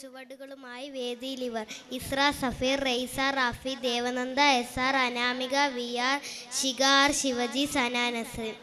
ചുവടുകളുമായി വേദിയിലിവർ: Isra, Safeer, റെയ്സ, Rafi, Devananda, SR, Anamika, VR, Shikha, Shivaji, സന, നസ്രിൻ.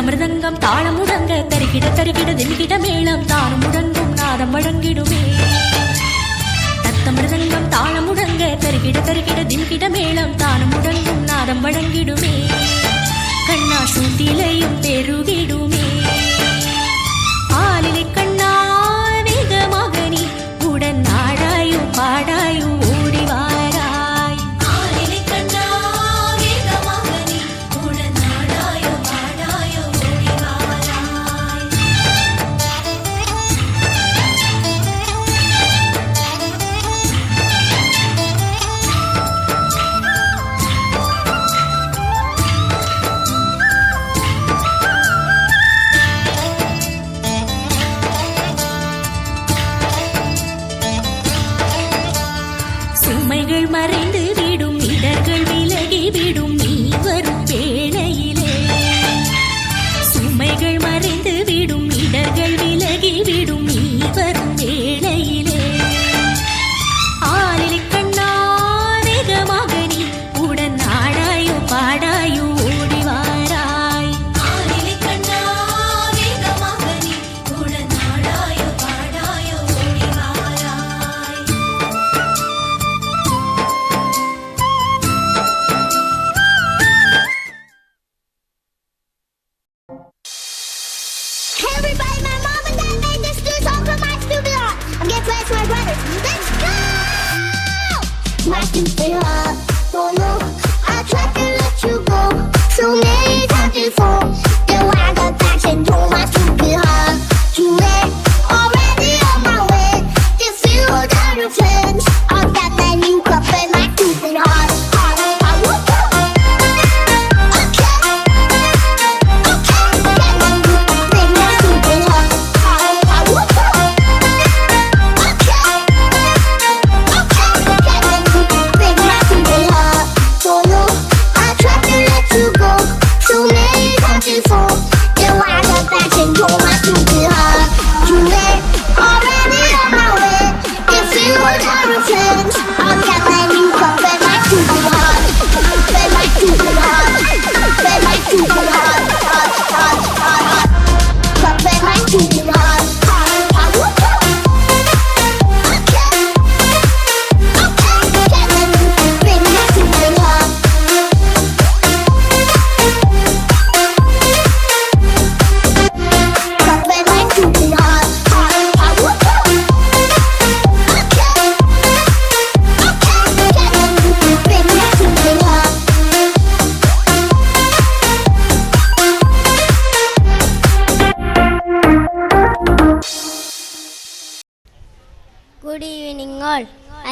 மൃദംഗം താളമുടങ്ക തരികിട തരികിട ദിൽകിട മേളം താറും മുടങ്ങും നാദം വഴങ്ങിടുമേ. തത്തമൃദംഗം താളമുടങ്ക തരികിട തരികിട ദിൽകിട മേളം താറും മുടങ്ങും നാദം വഴങ്ങിടുമേ. കണ്ണാശൂത്തിലയും പെരുകിടുമേ. ആലിലെ കണ്ണാ വേഗമകനി ഉടൻ നാടായു പാടായു ഓടിവാരായി. ആലിലെ കണ്ണാ വേഗമകനി ഉടൻ നാടായു പാടായു ഓടിവാരായി. சுமைகள் மறைந்து விடும், இடர்கள் விலகி விடும் நீ வரும் வேளையிலே. சுமைகள் மறைந்து விடும், இடர்கள் விலகி விடும் நீ வரும் வேளையிலே. ஆலிலை கண்ணா வேகமகனி உடன் நாடாயோ பாடாயோ ஓடிவாராய். ஆலிலை கண்ணா வேகமகனி உடன் நாடாயோ பாடாயோ ஓடிவாராய். Hey everybody, my mom and dad made this new song for my stupid heart. I'm getting played to my brothers. Let's go! My stupid heart, don't know. I tried to let you go so many times before. Then I got back and told my stupid heart too late, already on my way. If you were down your friends, I'll get that new cup in my stupid heart. I woke up.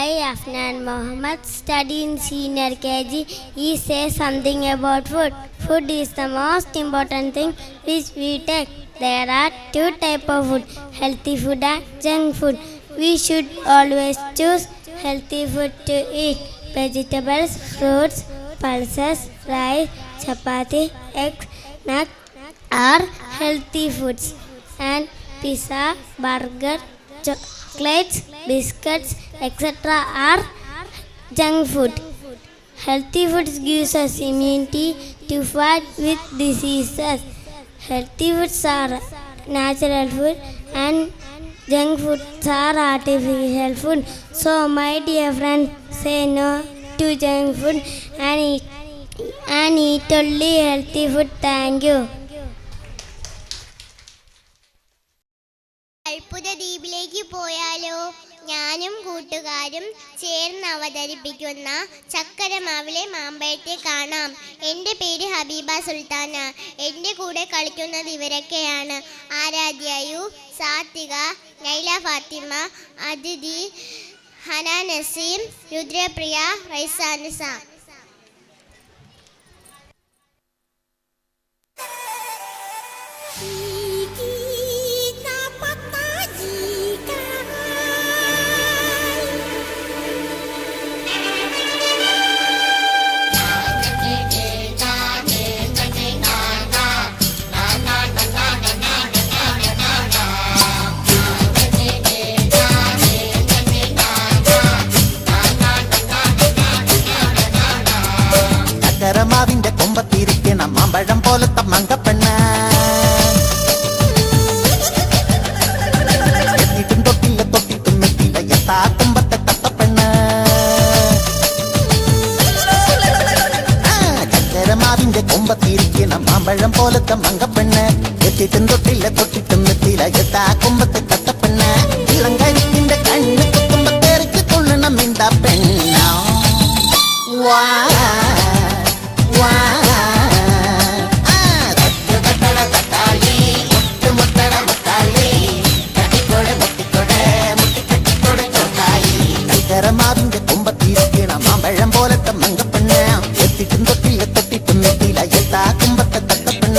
I, Afnan Mohammed, study in senior KG. He says something about food. Food is the most important thing which we take. There are two types of food, healthy food and junk food. We should always choose healthy food to eat. Vegetables, fruits, pulses, rice, chapati, eggs, nuts are healthy foods. And pizza, burger, chocolates, biscuits, etc. are junk food. Healthy foods gives us immunity to fight with diseases. Healthy foods are natural food and junk foods are artificial food. So my dear friend, say no to junk food and eat only healthy food. Thank you. അത്ഭുത ദ്വീപിലേക്ക് പോയാലോ? ഞാനും കൂട്ടുകാരും ചേർന്ന് അവതരിപ്പിക്കുന്ന ചക്കരമാവിലെ മാമ്പഴത്തെ കാണാം. എൻ്റെ പേര് ഹബീബ സുൽത്താന. എൻ്റെ കൂടെ കളിക്കുന്നത് ഇവരൊക്കെയാണ്: ആരാധ്യയു, സാത്വിക, നൈല ഫാത്തിമ, അതിഥി, ഹന നസീം, രുദ്രപ്രിയ, റൈസാനിസ. ചക്കരമാവിന്റെ കൊമ്പത്തിരിക്കണം മാമ്പഴം പോലത്തെ മങ്കപ്പെണ്ണ്. എത്തിയിട്ടും തൊട്ടില്ല തൊട്ടിട്ടും എത്തില്ല എത്താ കുമ്പത്തെ തത്തപ്പെണ്ണ്. ചക്കരമാവിന്റെ കൊമ്പത്തിരിക്കണം മാമ്പഴം പോലത്തെ മങ്കപ്പെണ്ണ്. എത്തിയിട്ടും തൊട്ടില്ല തൊട്ടിട്ടും എത്തില്ല എത്താ കുമ്പത്തെ തത്തപ്പെണ്ണ്. ഇളം കഴുത്തിന്റെ കണ്ണ് കുത്തുമ്പത്തേറിച്ച് കൊള്ളണം മിണ്ടാ പെണ്ണ. വാ ചക്കരമാവിന്റെ കൊമ്പത്തിരിക്കണം മാമ്പഴം പോലത്തെ മങ്കപ്പെണ്ണ്. എത്തിട്ടും തൊട്ടില്ല തൊട്ടിട്ടും എത്തില്ല എത്താ കുമ്പത്തെ തത്തപ്പെണ്ണ.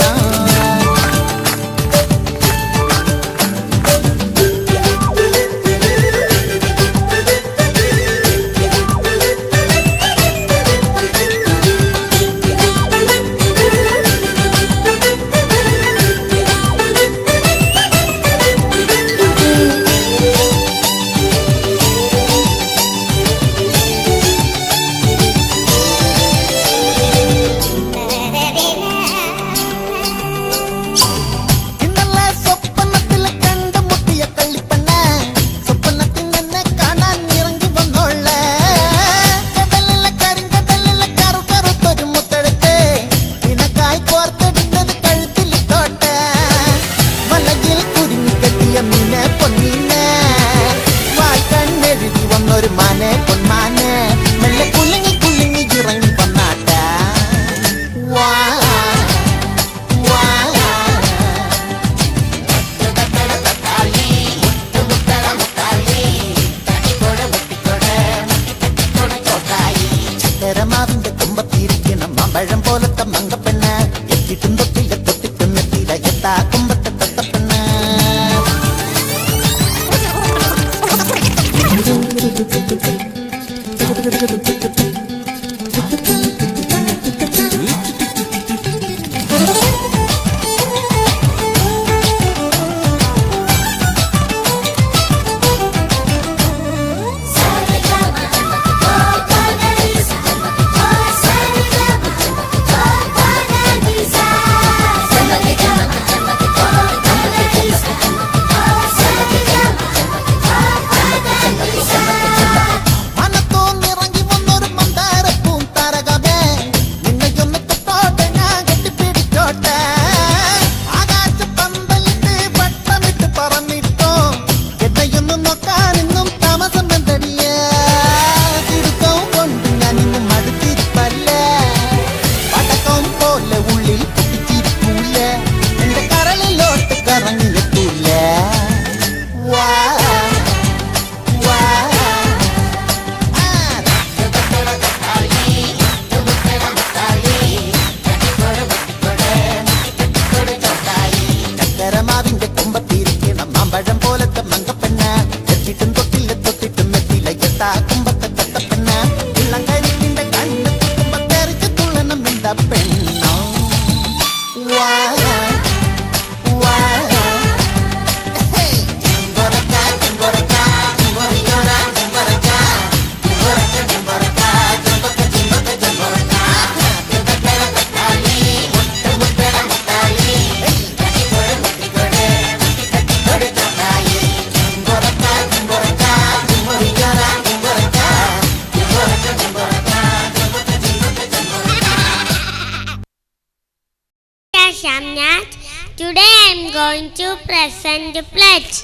Shamnath. Today I am going to present the pledge.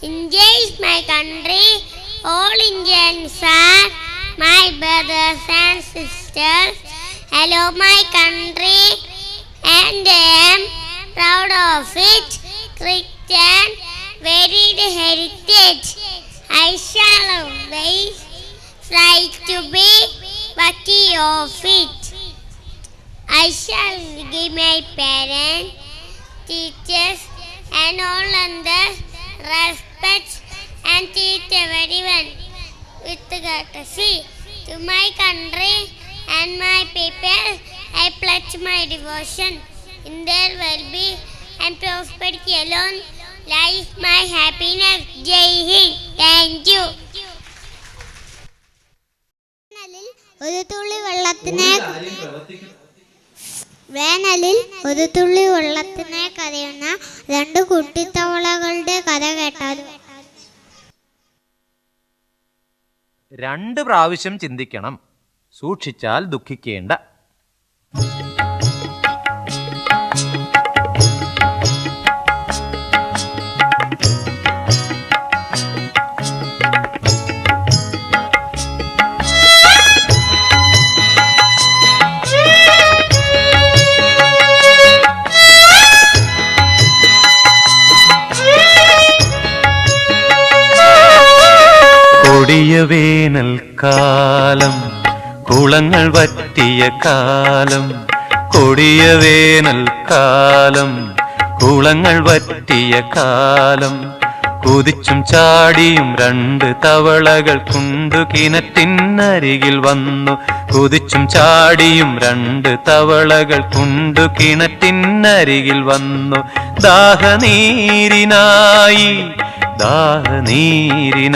India is my country. All Indians are my brothers and sisters. I love my country and I am proud of it. Christian varied heritage. I shall always try to be worthy of it. I shall give my parents, teachers and all others respect and treat everyone with courtesy. To my country and my people I pledge my devotion. In their well-being and prosperity alone lies my happiness. Jai Hind. Thank you. വേനലിൽ ഒരു തുള്ളി വെള്ളത്തിനെ കരയുന്ന രണ്ട് കുട്ടിത്തവളകളുടെ കഥ കേട്ടാലും. 2 പ്രാവശ്യം ചിന്തിക്കണം, സൂക്ഷിച്ചാൽ ദുഃഖിക്കേണ്ട. കൊടിയ വേനൽക്കാലം, കുളങ്ങൾ വറ്റിയ കാലം. കൊടിയ വേനൽക്കാലം, കുളങ്ങൾ വറ്റിയ കാലം. കുതിച്ചും ചാടിയും 2 തവളകൾ കുണ്ടു കിണറ്റിനരികിൽ വന്നു. കുതിച്ചും ചാടിയും 2 തവളകൾ കുണ്ടു കിണറ്റിനരികിൽ വന്നു. ദാഹനീരിനായി ദാഹനീരിനായി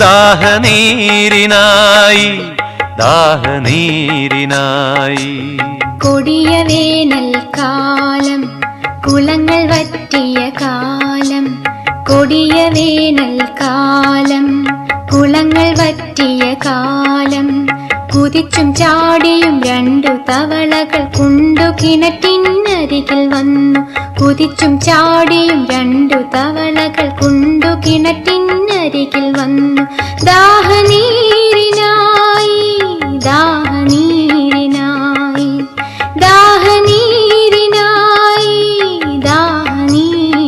ദാഹനീരിനായി ദാഹനീരിനായി. കൊടിയ വേനൽക്കാലം, കുളങ്ങൾ വറ്റിയ കാലം. കൊടിയ വേനൽക്കാലം, കുളങ്ങൾ വറ്റിയ കാലം. കുതിച്ചും ചാടിയും 2 തവളകൾ കുണ്ടു കിണറ്റിനരികിൽ വന്നു. കുതിച്ചും ചാടിയും 2 തവളകൾ കുണ്ടു കിണറ്റിനരികിൽ വന്നു. ദാഹനീരിനായി ദാഹനീരിനായി ദാഹനീരിനായി ദാഹനീരിനായി.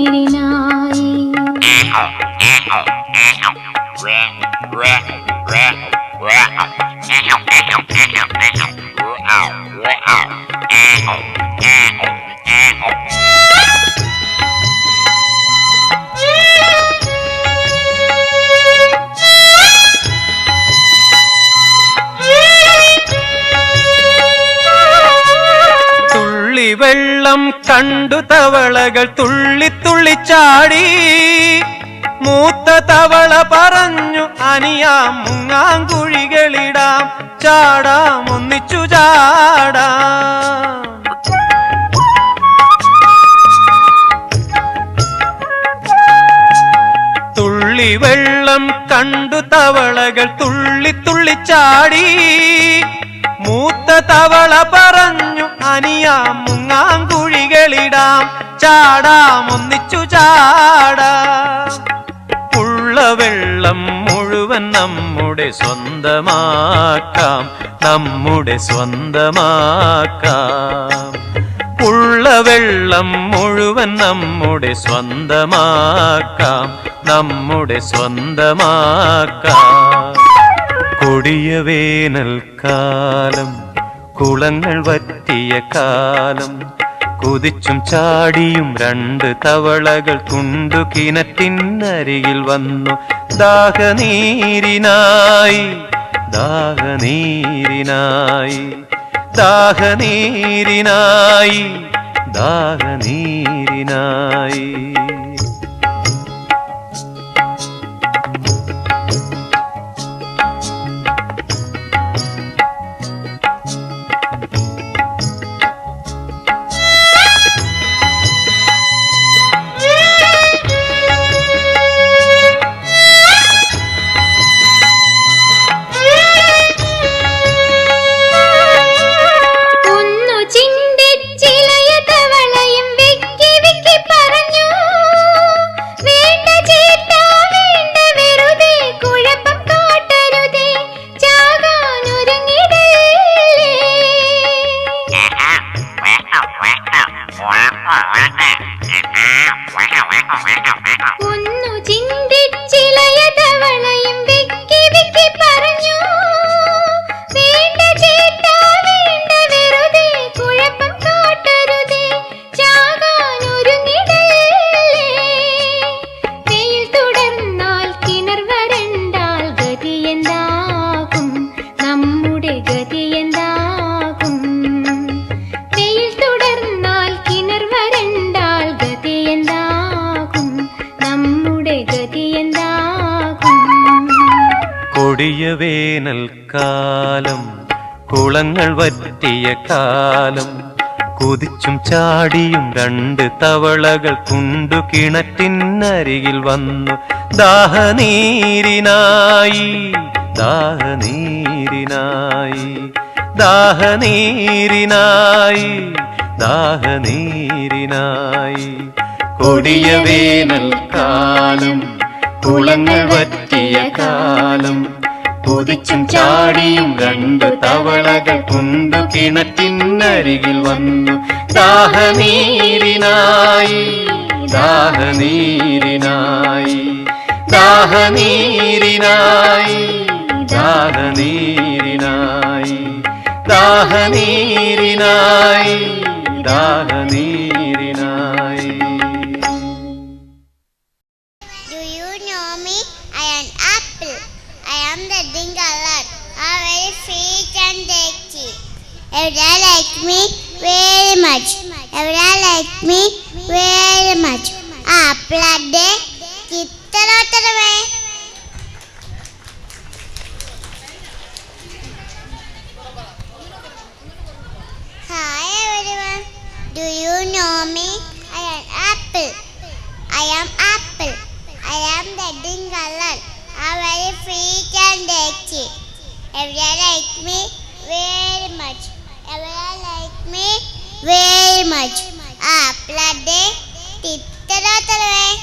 വെള്ളം കണ്ടു തവളകൾ തുള്ളി തുള്ളിച്ചാടി. മൂത്ത തവള പറഞ്ഞു, അനിയാം മുങ്ങാങ്കുഴികളിടാം, ചാടാം ഒന്നിച്ചു ചാടാം. തുള്ളി വെള്ളം കണ്ടു തവളകൾ തുള്ളി തുള്ളിച്ചാടി. മൂത്ത തവള പറഞ്ഞു, അനിയാം മുങ്ങാങ്കുഴികളിടാം, ചാടാം ഒന്നിച്ചു ചാടാം. ഉള്ള വെള്ളം മുഴുവൻ നമ്മുടെ സ്വന്തമാക്കാം, നമ്മുടെ സ്വന്തമാക്കാം. ഉള്ള വെള്ളം മുഴുവൻ നമ്മുടെ സ്വന്തമാക്കാം, നമ്മുടെ സ്വന്തമാക്കാം. കൊടിയ വേനൽക്കാലം, കുളങ്ങൾ വറ്റിയ കാലം. കുതിച്ചും ചാടിയും 2 തവളകൾ കുണ്ടു കിണറ്റിനരികിൽ വന്നു. ദാഹനീരിനായി ദാഹനീരിനായി ദാഹനീരിനായി ദാഹനീരിനായി. ഒന്നു ചിന്തിച്ചിലയ ഒന്നു ചിന്തിച്ചിലയതവളയും വിക്കി വിക്കി പറഞ്ഞു, വേണ്ട ചേട്ടാ വേണ്ട, വെറുതെ കുഴപ്പം കാട്ടരുതേ, ചാകാനൊരുങ്ങിടല്ലേ. വെയിൽ തുടർന്നാൽ കിണർ വരണ്ടാൽ ഗതി എന്താകും, നമ്മുടെ ഗതി എന്താകും. വെയിൽ തുടർന്നാൽ കിണർ വരണ്ടാൽ ഗതി എന്താകും, നമ്മുടെ ഗതി എന്താകും. കൊടിയ വേനൽക്കാലം, കുളങ്ങൾ വറ്റിയ കാലം, കുതിച്ചും ചാടിയും രണ്ട് തവളകൾ കുണ്ടു കിണറ്റിനരികിൽ വന്നു. ദാഹനീരിനായി ദാഹനീരിനായി ദാഹനീരിനായി ദാഹനീരിനായി. കൊടിയ വേനൽക്കാലം, കുളങ്ങൾ വറ്റിയ കാലം, കുതിച്ചും ചാടിയും രണ്ട് തവളകൾ കുണ്ടു കിണറ്റിനരികിൽ വന്നു. ദാഹനീരിനായി ദാഹനീരിനായി ദാഹനീരിനായി ദാഹനീരിനായി ദാഹനീരിനായി ദാഹനീരിനായി. Do you know me? I am apple. I am the dingalat. I am very sweet and tasty. Everyone like me very much. Everyone like me very much. Apple a day. Kittarottarame. Hi everyone. Do you know me? I am apple. I am apple. I am the dingalat. I am very sweet and tasty. Everyone like me very much. Everyone like me very much. Apple a day. Kittarottarame.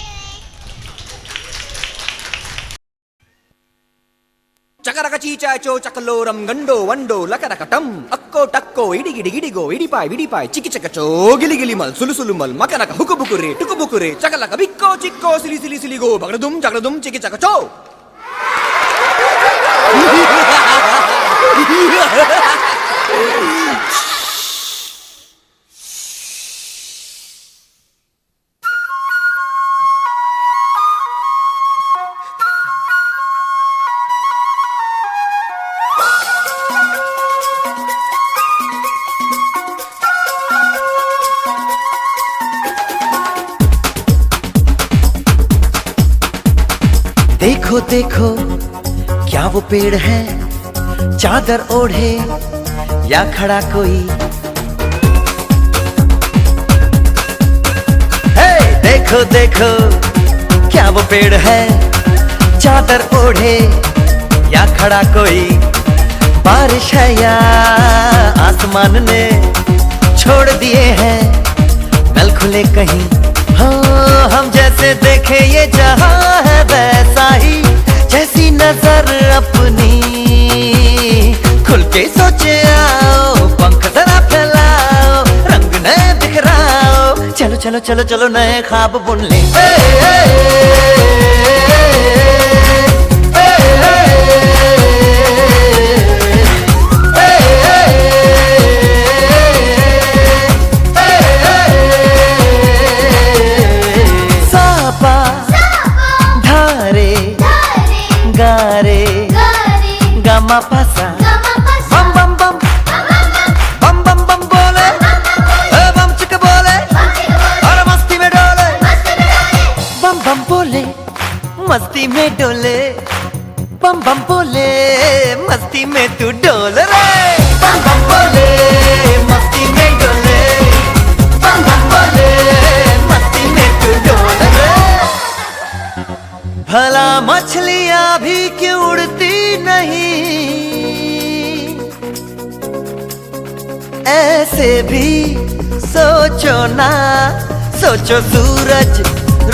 చకరక చీచాచో చకలోరం గండో వండో లకరకటం అక్కో టక్కో ఇడిగిడి గిడిగో ఇడిపాయ్ విడిపాయ్ చికిచకచో గిలిగిలిమల్ సులుసులుమల్ మకరక హుకుబుకురే టుకుబుకురే చకలక బిక్కో చిక్కో సిలి సిలి సిలిగో బగడదుం జగడదుం చికిచకచో. देखो देखो क्या वो पेड़ है, चादर ओढ़े या खड़ा कोई. हे देखो देखो क्या वो पेड़ है, चादर ओढ़े या खड़ा कोई. बारिश है या आसमान ने छोड़ दिए हैं नल खुले कहीं. हाँ हम जैसे देखे ये जहां है वैसा ही, जैसी नजर अपनी खुल के सोचे आओ, पंख जरा फैलाओ, रंग नए बिखराओ, चलो चलो चलो चलो नए ख्वाब बुन ले. गारे गामा पासा बम बम बम बम बम बम बोले बम चिक बोले और मस्ती में डोले. बम बम बोले मस्ती में डोले, बम बम बोले मस्ती में तू डोल रे. बम बम बोले मस्ती में डोले, बम बम बोले मस्ती में तू डोल रे. भला मछलियां भी क्यों उड़ती नहीं, ऐसे भी सोचो ना. सोचो सूरज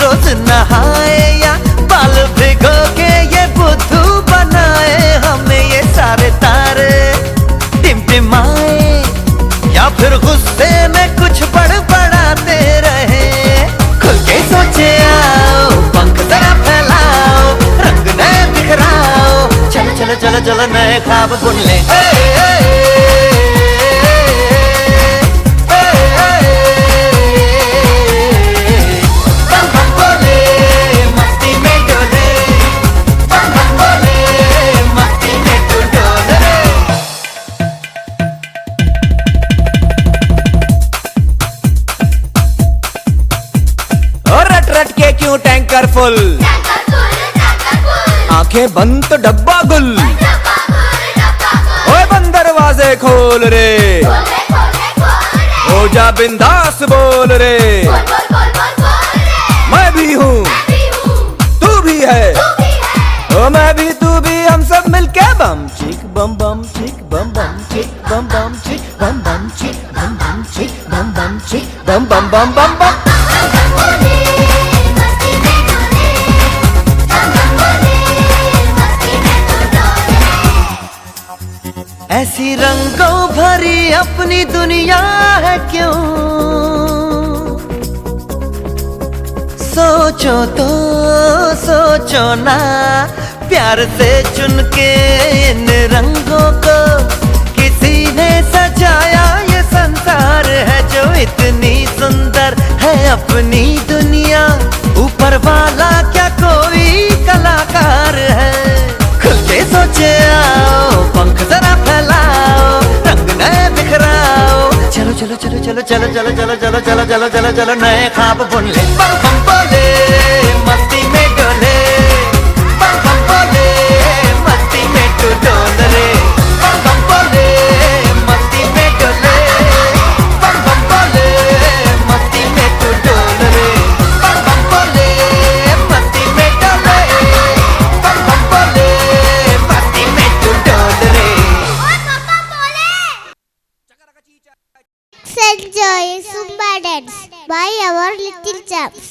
रोज नहाए या बाल भिगो के ये बुद्धू बनाए. हमें ये सारे तारे टिमटिमाए या फिर गुस्से में कुछ बड़बड़ाते चलो नए ख्वाब बुन ले। बम बम बोले मस्ती में डोले, बम बम बोले मस्ती में तू डोले। रट रट के क्यों टैंकर फुल, आंखें बंद तो डब्बा गुल, ओए बंद दरवाजे खोल रे, हो जा बिंदास बोल रे। मैं भी हूँ तू भी है, ओ मैं भी तू भी, हम सब मिलके बम चिक बम बम चिक बम बम चिक बम बम चिक बम बम चिक बम बम चिक बम बम चिक बम बम बम बम बम। ऐसी रंगों भरी अपनी दुनिया है क्यों, सोचो तो सोचो ना, प्यार से चुन के इन रंगों को किसी ने सजाया। ये संसार है जो इतनी सुंदर है अपनी दुनिया, ऊपर वाला क्या कोई कलाकार है। खुल के सोचे आओ, पंख जरा फैलाओ, रंग नए बिखराओ, चलो चलो चलो चलो चलो चलो चलो चलो चलो चलो चलो चलो नए ख्वाब बुन ले। बम बम बोले मस्ती में डोले, बम बम बोले मस्ती में तू डोल रे, बम बम बोले मस्ती में डोले, बम बम बोले मस्ती में तू डोल रे, बम बम बोले मस्ती में डोले, बम बम बोले मस्ती में तू डोल रे। Enjoy Zumba dance by our little chaps.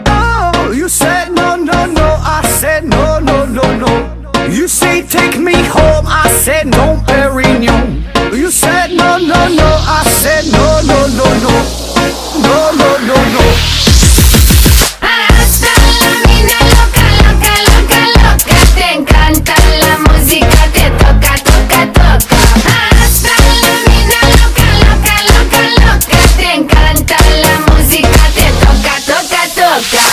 Oh, you said no, no, no. I said no, no, no, no. You say take me home. I said no, Perignon. You said no, no, no. I said no, no, no, no. No, no, no, no. Hasta la mina loca, loca, loca, loca. Te encanta la música, te toca, toca, toca. Hasta la mina loca, loca, loca, loca. Te encanta la música, te toca, toca, toca.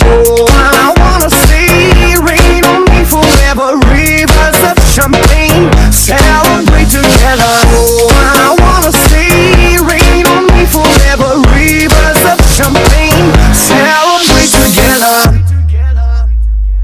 Oh, I wanna see rain on me forever. Rivers of champagne, celebrate together. Oh, I wanna see rain on me forever. Rivers of champagne, celebrate together.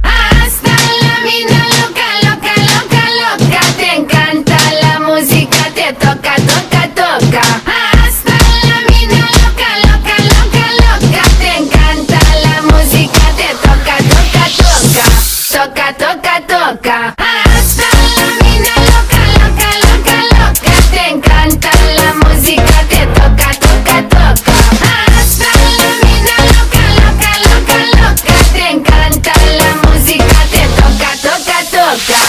Hasta la mina loca, loca, loca, loca. Te encanta la música, te toca, toca, toca. Hasta la mina loca, loca, loca, loca. Te encanta la música, te toca, toca, toca. Toca, toca, toca. Hasta la mina loca, loca, loca, loca. Te encanta la música, te toca, toca, toca. Hasta la mina loca, loca, loca, loca. Te encanta la música, te toca, toca, toca.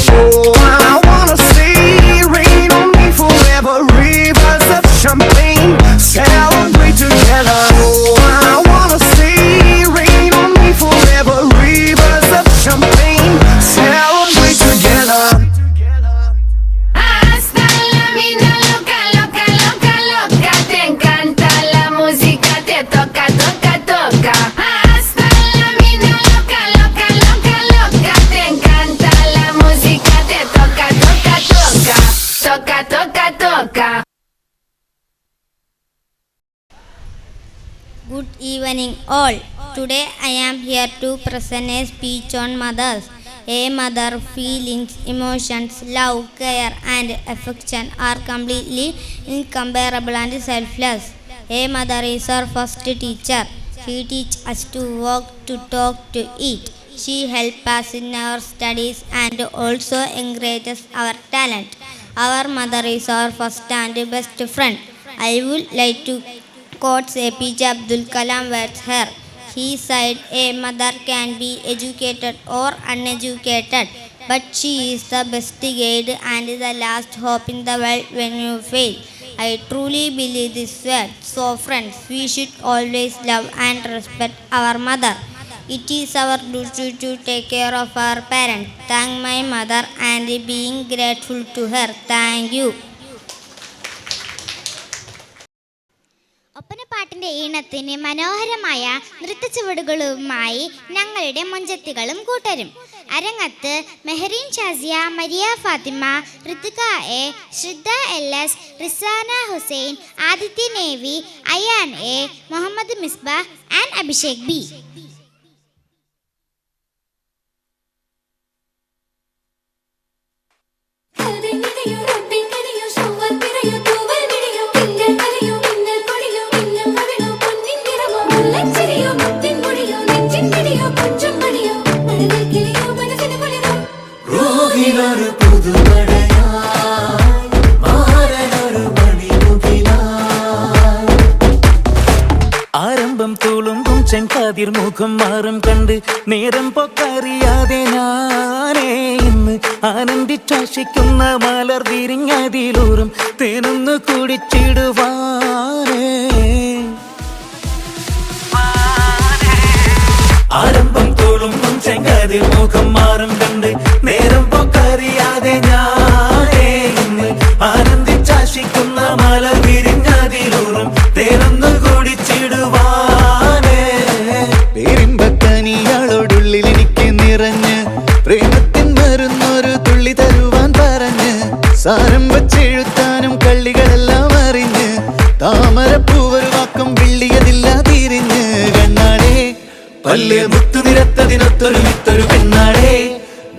Oh, I wanna see rain on me forever. Rivers of champagne, celebrate together. Oh, I wanna see rain on me forever. Rivers of champagne, celebrate together. Hasta la mina loca, loca, loca, loca. Te encanta la música, te toca, toca, toca. Hasta la mina loca, loca, loca, loca. Te encanta la música, te toca, toca, toca. Toca, toca, toca. Good evening all. Today I am here to present a speech on mothers. A mother feelings, emotions, love, care and affection are completely incomparable and selfless. A mother is our first teacher. She teaches us to walk, to talk, to eat. She helps us in our studies and also encourages our talent. Our mother is our first and best friend. I would like to quote APJ Abdul Kalam words here. He said, a mother can be educated or uneducated, but she is the best guide and the last hope in the world when you fail. I truly believe this word. So friends, we should always love and respect our mother. It is our duty to take care of our parents. Thank my mother and being grateful to her. Thank you. ഒപ്പനപ്പാട്ടിന്റെ ഈണത്തിന് മനോഹരമായ നൃത്തച്ചുവടുകളുമായി ഞങ്ങളുടെ മൊഞ്ചത്തികളും കൂട്ടരും. അരങ്ങത്ത് Mehreen Shazia, Maria Fathima, Ritika A, Shraddha LS, Rizana Hussain, Aditya Navi, Ayaan A, Muhammad Misbah and Abhishek B. ആരംഭം തുളുമ്പും ചെങ്കാതിർ മുഖം മാറും കണ്ട് നേരം പൊക്കറിയാതെ ഞാനേ ഇന്ന് ആനന്ദിച്ചാശിക്കുന്ന മലർ വിരിഞ്ഞതിലൂറും തേനൊന്ന് കുടിച്ചിടുവാനേ. ആരംഭം തുളുമ്പും ചെങ്കാതിർ മുഖം മാറും കണ്ട് നേരം പൊക്കറിയാതെ ഞാനേ ഇന്ന് ആനന്ദിച്ചാശിക്കുന്ന മലർ വിരിഞ്ഞതിലൂറും തേനൊന്ന് കുടിച്ചിടുവാനേ. പേരിമ്പക്കനിയാളോടുള്ളിൽ എനിക്ക് നിറഞ്ഞ് പ്രേമത്തിൻ മരുന്നൊരു തുള്ളി തരുവാൻ പറഞ്ഞ് സാരം വച്ചെഴുത്താനും കള്ളികളെല്ലാം അറിഞ്ഞ് താമരപ്പൂവൊരു വാക്കം വെള്ളിയതില്ല തിരിഞ്ഞ് കണ്ണാടേ പല്ല് മുത്തു നിരത്തതിനൊത്തൊരു വിത്തൊരു പെണ്ണാടേ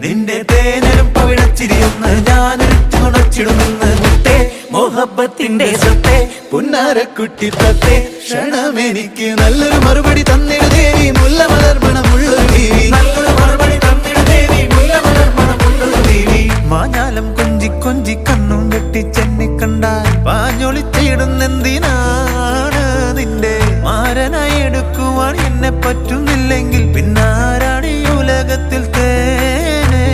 നിന്റെ തേനരും പവിഴച്ചിരിയൊന്ന് ഞാനൊരുത്തി ഉണച്ചിടുമെന്ന് മുത്തേ മോഹബത്തിന്റെ സ്വത്തെ പുന്നാരക്കുട്ടി തത്തെ ക്ഷണമെനിക്ക് നല്ലൊരു മറുപടി തന്നിടു ദേവി മുല്ലമലർമണമുള്ളൊരു ദേവി നല്ലൊരു മറുപടി തന്നിടു ദേവി മുല്ലമലർമണമുള്ളൊരു ദേവി. മാഞ്ഞാലം കൊഞ്ചി കൊഞ്ചി കണ്ണും വെട്ടിച്ചെന്നെ കണ്ടാൽ പാഞ്ഞൊളിച്ചിടുന്നെന്തിനാണ് നിന്റെ മാരനായി എടുക്കുവാൻ എന്നെ പറ്റുന്നില്ലെങ്കിൽ പിന്നാരാണ് ഈ ഉലകത്തിൽ തേനേ.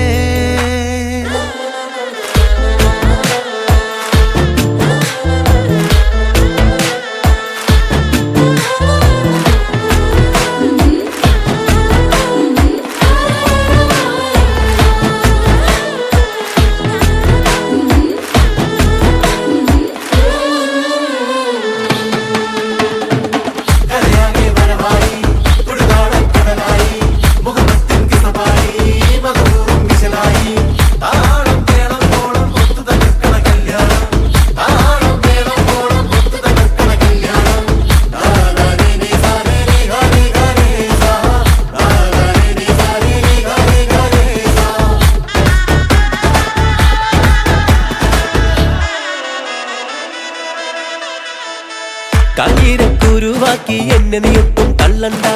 കാഞ്ഞിരക്കുരുവാക്കി എന്നെ നീ ഒട്ടും തള്ളണ്ട,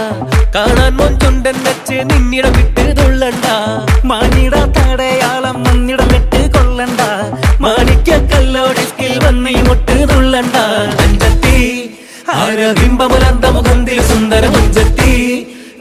കാണാൻ മൊഞ്ചുണ്ടൻ വെച്ച് നിന്നിടം വിട്ട് തുള്ളണ്ട, മാനിട തടയാളം മണ്ണിടം വിട്ട് കൊള്ളണ്ട, മാണിക്യ കല്ലോടിസ്കിൽ വന്ന് ഇങ്ങോട്ട് തുള്ളണ്ട. അഞ്ചത്തി ആരബിംബമുലന്തമുഖന്തിൽ സുന്ദര മുഞ്ചത്തി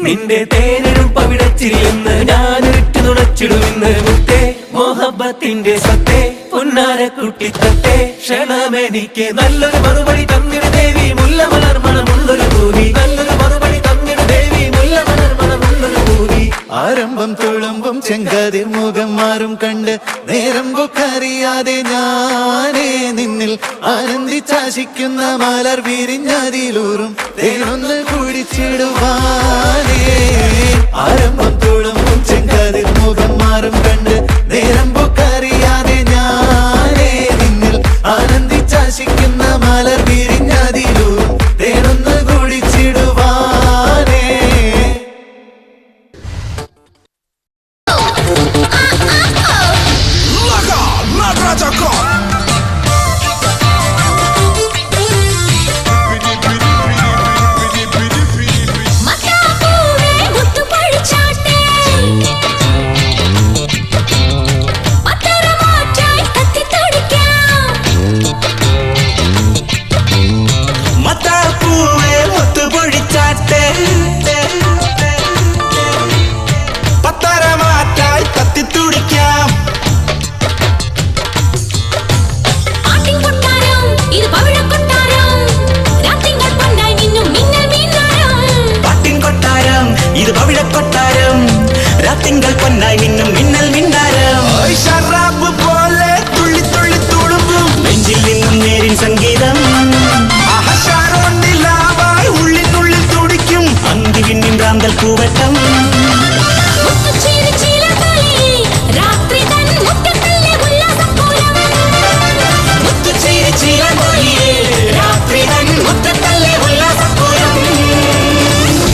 നിന്റെ തേനും പവിടച്ചിരിയെന്ന് ഞാനൊരിട്ട് നുണച്ചിടുമെന്ന് മുത്തേ മോഹബത്തിന്റെ സത്തേ പൊന്നാരക്കുട്ടി തത്തേ ക്ഷണമെനിക്ക് നല്ലൊരു മറുപടി തന്നിട ദേവി മുല്ലമലർമണമുള്ളൊരു ഭൂമി നല്ലൊരു മറുപടി തന്നിട ദേവി മുല്ലമലർമണമുള്ളൊരു ഭൂമി. ആരംഭം തുളുമ്പും ചെങ്കാതിർ മുഖം മാറും കണ്ട് നേരം പൊക്കറിയാതെ ഞാനേ നിന്നിൽ ആനന്ദിച്ചാശിക്കുന്ന മലർ വിരിഞ്ഞതിലൂറും തേനൊന്ന് കുടിച്ചിടുവാനേ. ആരംഭം തുളുമ്പും ചെങ്കാതിർ മുഖം മാറും കണ്ട് നേരം പൊക്കറിയാതെ ഞാനേ നിന്നിൽ ആനന്ദിച്ചാശിക്കുന്ന മലർ വിരിഞ്ഞതിലൂറും തേനൊന്ന് കുടിച്ചിടുവാനേ. രാത്തിങ്കൾ പൊന്നായി മിന്നും മിന്നൽ മിന്നാരം ഷറാബ് പോലെ തുള്ളി തുള്ളി തുളുമ്പും നെഞ്ചിൽ നിന്നും നേരിൻ സംഗീതം ായി ഉള്ളിനുള്ളിൽ തുടിക്കും അന്തി പിന്നിൻ റാന്തൽ പൂവട്ടം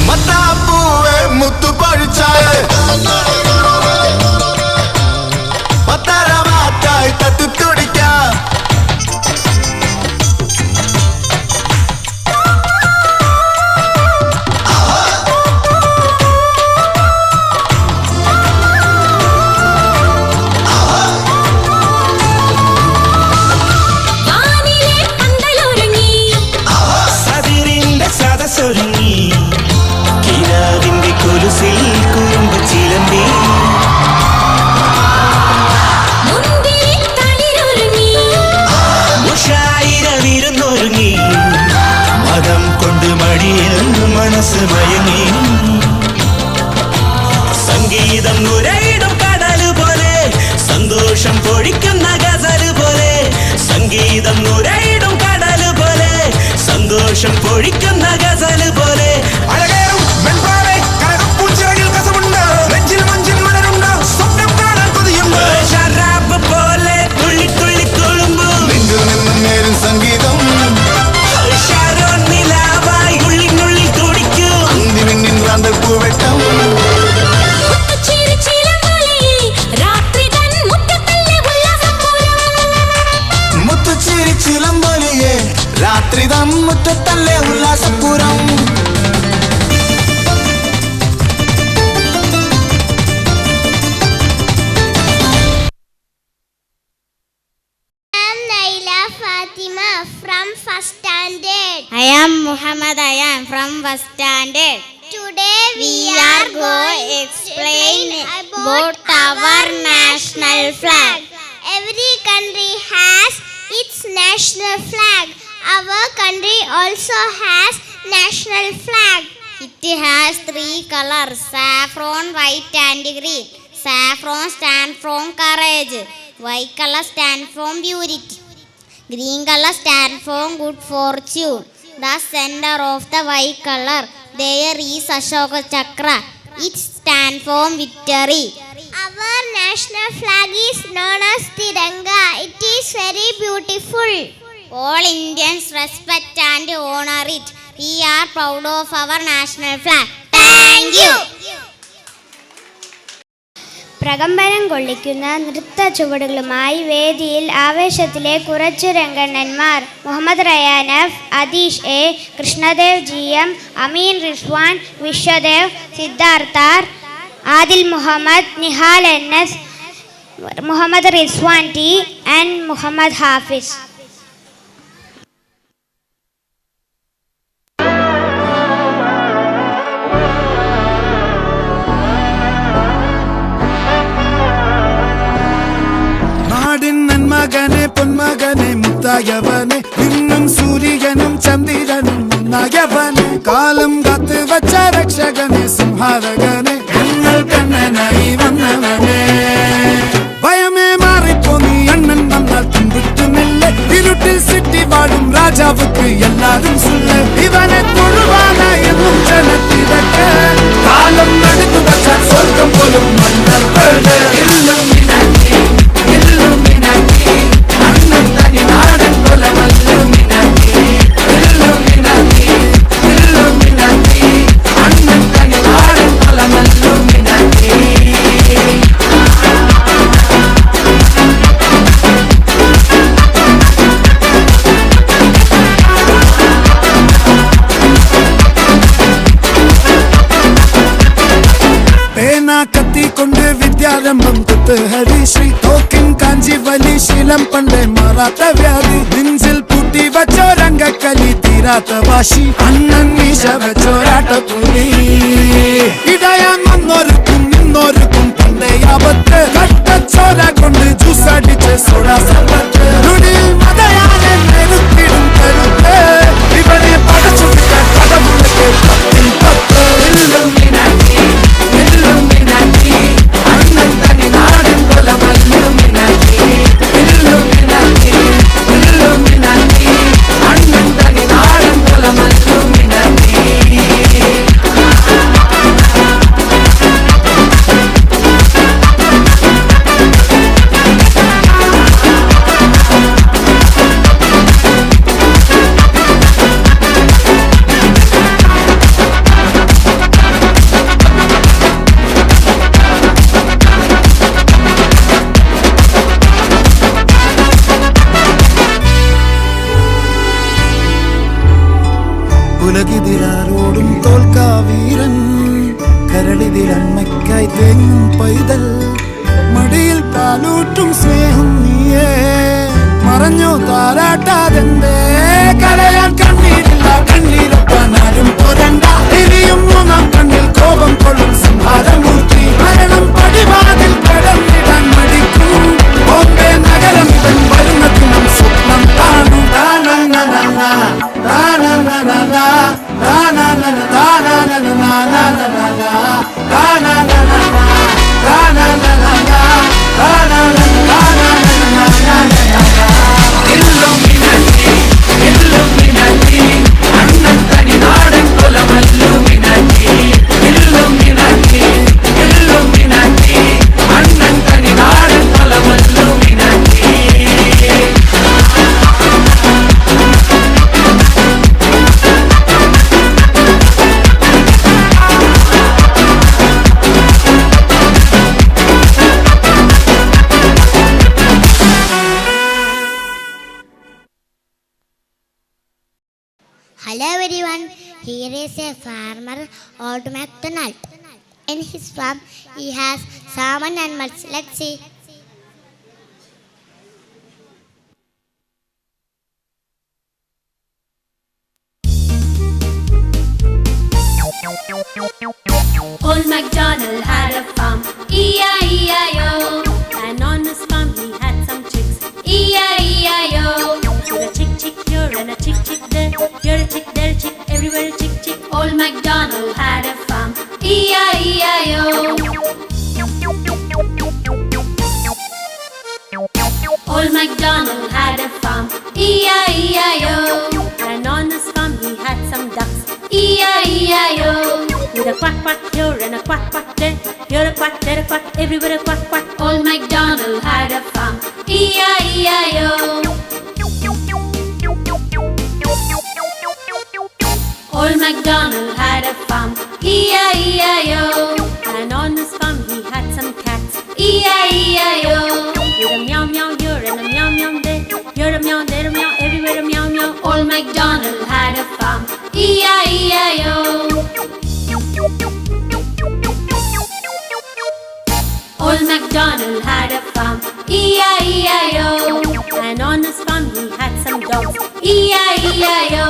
മത്താപ്പൂവേ മുത്തു പൊഴിച്ചായ പത്തരമാറ്റായി തത്തു തുടിക്കാം സതിരിന്റെ സദസ്സൊരുങ്ങി കിനാവിന്റെ കൊലുസിൽ കുറുമ്പ് ചിലമ്പി മുഷായിരവിരുന്നൊരുങ്ങി മതം കൊണ്ട് മടിയിൽ മനസ്സ് മയങ്ങി സംഗീതം നുരയിടും കടല് പോലെ സന്തോഷം പൊഴിക്കുന്ന ഗസല് പോലെ സംഗീതം നുരയിടും കടല് പോലെ സന്തോഷം പൊഴിക്കുന്ന ഗസല് പോലെ അഴകേറും വെൺപാറേ കനകപ്പൂച്ചിറകിൽ കസമുണ്ട് നെഞ്ചിൽ മഞ്ചിൽ മലരുണ്ട് സ്വപ്നം കാണാൻ കൊതിയുണ്ട് ഷറാബ് പോലെ തുള്ളി തുള്ളി തുളുമ്പും നെഞ്ചിൽ നിന്നും നേരും സംഗീതം ഷാരോൺ നിലാവായി ഉള്ളിനുള്ളിൽ തുടിക്കും അന്തി മിന്നിൻ റാന്തൽ പൂവെട്ടം മുത്തുച്ചിരി ചിലമ്പൊലിയെ രാത്രി മുറ്റത്തല്ലേ ഉല്ലാസപൂരം I'm Naila Fatima from first standard. I am Muhammad Ayan from first standard. Today we are going to explain about our national flag. Every country has its national flag. Our country also has national flag. It has three colors: saffron, white and green. Saffron stands from courage. White color stands for purity. Green color stands for good fortune. The center of the white color, there is Ashoka Chakra. It stands for victory. Our national flag is known as Tiranga. It is very beautiful. All Indians respect and honor it. We are proud of our national flag. Thank you. പ്രകമ്പനം കൊള്ളിക്കുന്ന നൃത്ത ചുവടുകളുമായി വേദിയിൽ ആവേശത്തിലെ കുറച്ചു രംഗണ്ണന്മാർ Muhammad Rayan F, Adeesh A, Krishnadev G M, Ameen Rizwan, Vishwadev, സിദ്ധാർത്ഥാർ, Adil Muhammad, Nihal N S, Muhammad Rizwan T and Muhammad Hafiz. മകനെ പൊന്മകനെ മുത്തായവനെ നിന്നും സൂര്യനും ചന്ദ്രനും ഒന്നായവനെ കാലം കാത്ത് വച്ച രക്ഷകനെ സംഹാരകനെ ഞങ്ങൾ കണ്ണനായി വന്നവനെ ഭയമേ മാറിപ്പോ നീ അണ്ണൻ വന്നാൽ തുമ്പിട്ടുന്നില്ല ഇരുട്ടിൽ സിറ്റി വാടും രാജാവുക്ക് എല്ലാരും സുല്ല ഇവനെ തൊഴുവാന എന്നും ജനത്തിരക്ക് കാലം നടന്നു വച്ചാൽ സ്വർഗം പോലും മണ്ണർ കത്തിക്കൊണ്ട് വിദ്യാരംഭം കുത്ത് ഹരിശ്രീ തോക്കിൻ കാഞ്ചി വലി ശീലം പണ്ടേ മാറാത്ത വ്യാധി നെഞ്ചിൽ പൂട്ടി വച്ചോരംഗക്കലി തീരാത്ത വാശി അണ്ണൻ മീശ വെച്ചോരാട്ടപ്പുലി ഇടയാൻ വന്നോർക്കും നിന്നോർക്കും പണ്ടേ ആപത്ത് കട്ടച്ചോര കൊണ്ട് ജ്യൂസടിച്ച് സോഡാ സമ്പത്ത് നുടിയിൽ മതയാനെ നെരുത്തിടും കരുത്ത് ഇവനെ പടച്ചു വിട്ടാൽ പടമുളക്ക് പത്തിൽ പത്ത് Illuminati കാണും പൈതൽ മടിയിൽ പാലൂട്ടും സ്നേഹം നീയേ മറഞ്ഞു താരാട്ടാതെന്തേ കരയാൻ കണ്ണീരില്ല കണ്ണീരൊപ്പാനാരും പോരണ്ട ഇനിയും മൂന്നാം കണ്ണിൽ കോപം കൊള്ളും സംഹാരമൂർത്തി മരണം പടിവാതിൽ കടന്നിടാൻ മടിക്കും ബോംബെ നഗരം തൻ വരുന്ന ദിനം സ്വപ്നം കാണും Hello everyone, here is a farmer, Old MacDonald. In his farm, he has salmon and muds. Let's see. Old MacDonald had a farm, E-I-E-I-O. And on his farm he had some chicks, E-I-E-I-O. You're a chick, chick here and a chick, chick there. You're a chick, there a chick, everywhere a chick, chick. Old MacDonald had a farm, E-I-E-I-O. Old MacDonald had a farm, E-I-E-I-O. And on his farm he had some ducks, E-I-E-I-O. With a quack, quack here and a quack, quack there. You're a quack, there a quack, everywhere a quack, quack. Old MacDonald had a farm, E-I-E-I-O. Old MacDonald had a farm, E-I-E-I-O. And on his farm he had some cats, E-I-E-I-O. With a meow meow here and a meow meow there. You're a meow, there a meow, everywhere a meow meow. Old MacDonald had a farm, E-I-E-I-O. Old MacDonald had a farm, E-I-E-I-O. And on his farm he had some dogs, E-I-E-I-O.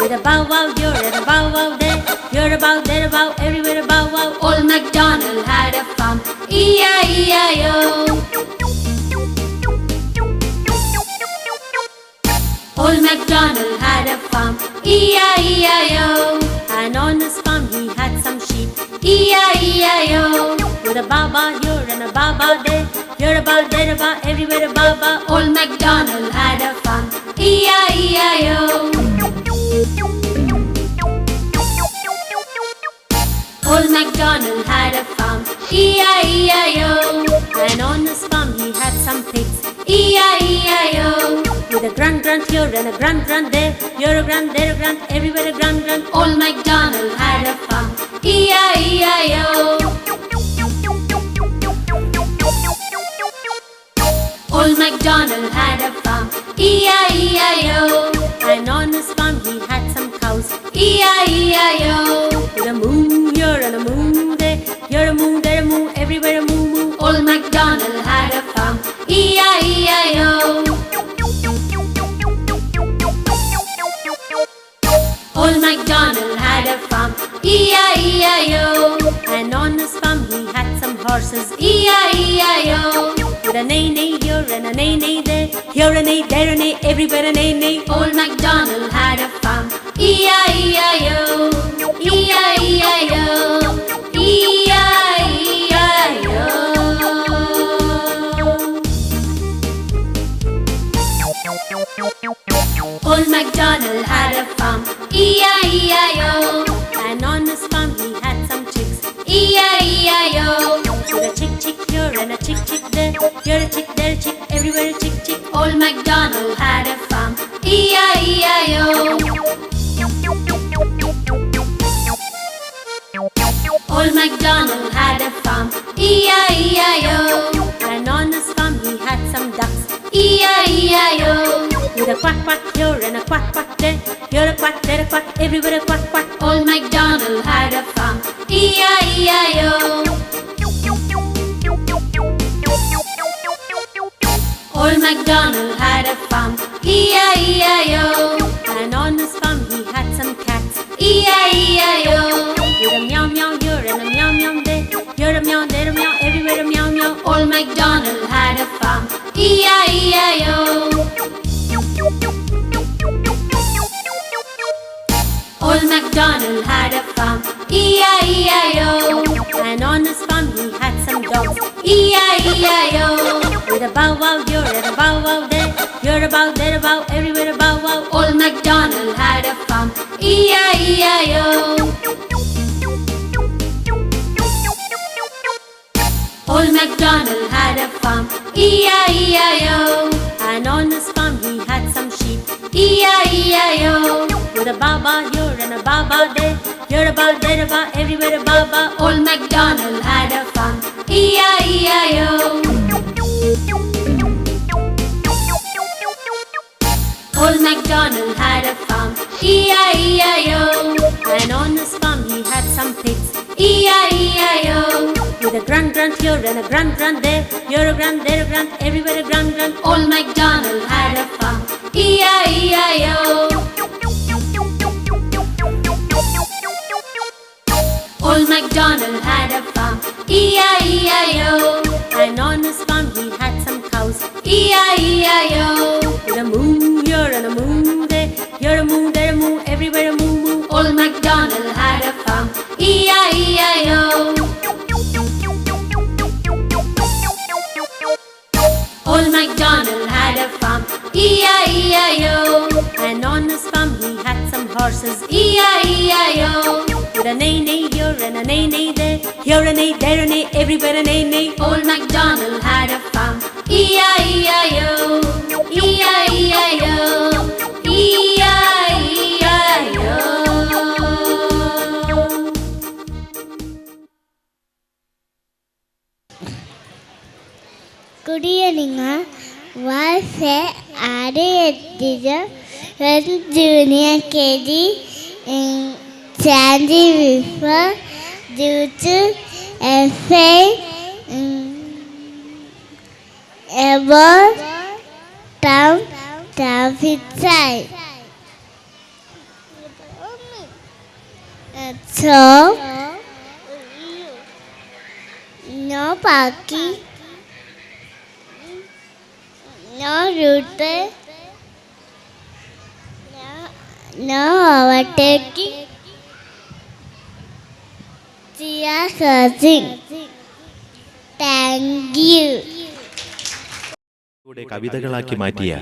With a bow wow here and a bow wow there. You're a bow, there a bow, everywhere a bow wow. Old MacDonald had a farm, E-I-E-I-O. Old MacDonald had a farm, E-I-E-I-O. And on his farm he had some sheep, E-I-E-I-O. With a bow bow here and a bow bow there. You're a bow, there a bow, everywhere a bow bow. Old MacDonald had a farm, E-I-E-I-O. Old MacDonald had a farm, E-I-E-I-O. And on his farm he had some pigs, E-I-E-I-O. With a grunt grunt here and a grunt grunt there. You're a grunt, there a grunt, everywhere a grunt grunt. Old MacDonald had a farm, E-I-E-I-O. Old MacDonald had a farm, E-I-E-I-O. And on his farm he had some cows, E-I-E-I-O. With a moo here and a moo there. You're a moo, there a moo, everywhere a moo moo. Old MacDonald had a farm, E-I-E-I-O. Old MacDonald had a farm, E-I-E-I-O. And on his farm he had some horses, E-I-E-I-O. With a neigh neigh here and a neigh neigh there. Here a neigh, there a neigh, everywhere a neigh neigh. Old MacDonald had a farm, E-I-E-I-O. E-I-E-I-O. E-I-E-I-O. Old MacDonald had a farm, E-I-E-I-O. And on his farm he had some chicks, E-I-E-I-O. With a chick chick here and a chick chick there. You're a chick, there a chick, everywhere a chick chick. Old MacDonald had a farm, E-I-E-I-O. Old MacDonald had a farm, E-I-E-I-O. And on his farm he had some ducks, E-I-E-I-O. With a quack quack here and a quack quack there. You're a quack, there a quack, everywhere a quack quack. Old MacDonald had a farm, E-I-E-I-O. MacDonald had a farm, E-I-E-I-O. And on his farm he had some cats, E-I-E-I-O. You're a meow meow here and a meow meow there. You're a meow, there a meow, everywhere a meow meow. Old MacDonald had a farm, E-I-E-I-O. Old MacDonald had a farm, E-I-E-I-O. And on his farm he had some dogs, E-I-E-I-O. With a bow wow here and a bow wow there. You're a bow, there a bow, everywhere a bow wow. Old MacDonald had a farm, E-I-E-I-O. Old MacDonald had a farm, E-I-E-I-O. And on his farm he had some sheep, E-I-E-I-O. With a ba-ba here and a ba-ba there. You're a ba, there a ba, everywhere a ba-ba. Old MacDonald had a farm, E-I-E-I-O. Old MacDonald had a farm, E-I-E-I-O. And on his farm he had some pigs, E-I-E-I-O. With a grunt grunt here and a grunt grunt there. You're a grunt, there a grunt, everywhere a grunt grunt. Old MacDonald had a farm, E-I-E-I-O. Old MacDonald had a farm, E-I-E-I-O. And on his farm he had some cows, E-I-E-I-O. With a moo here and a moo there. You're a moo, there a moo, everywhere a moo moo. Old MacDonald had a farm, E-I-E-I-O. Old MacDonald had a farm, E-I-E-I-O. And on his farm he had some horses, E-I-E-I-O. With a neigh-neigh here and a neigh-neigh there. Here a neigh, there a neigh, everywhere a neigh-neigh. Old MacDonald had a farm, E-I-E-I-O. E-I-E-I-O. E-I-E-I-O. Good evening. Was a RA teacher when junior KG in Sandy River due to a fail about town traffic side. So, no parking, no route, no overtaking. Thank you. കവിതകളാക്കി മാറ്റിയ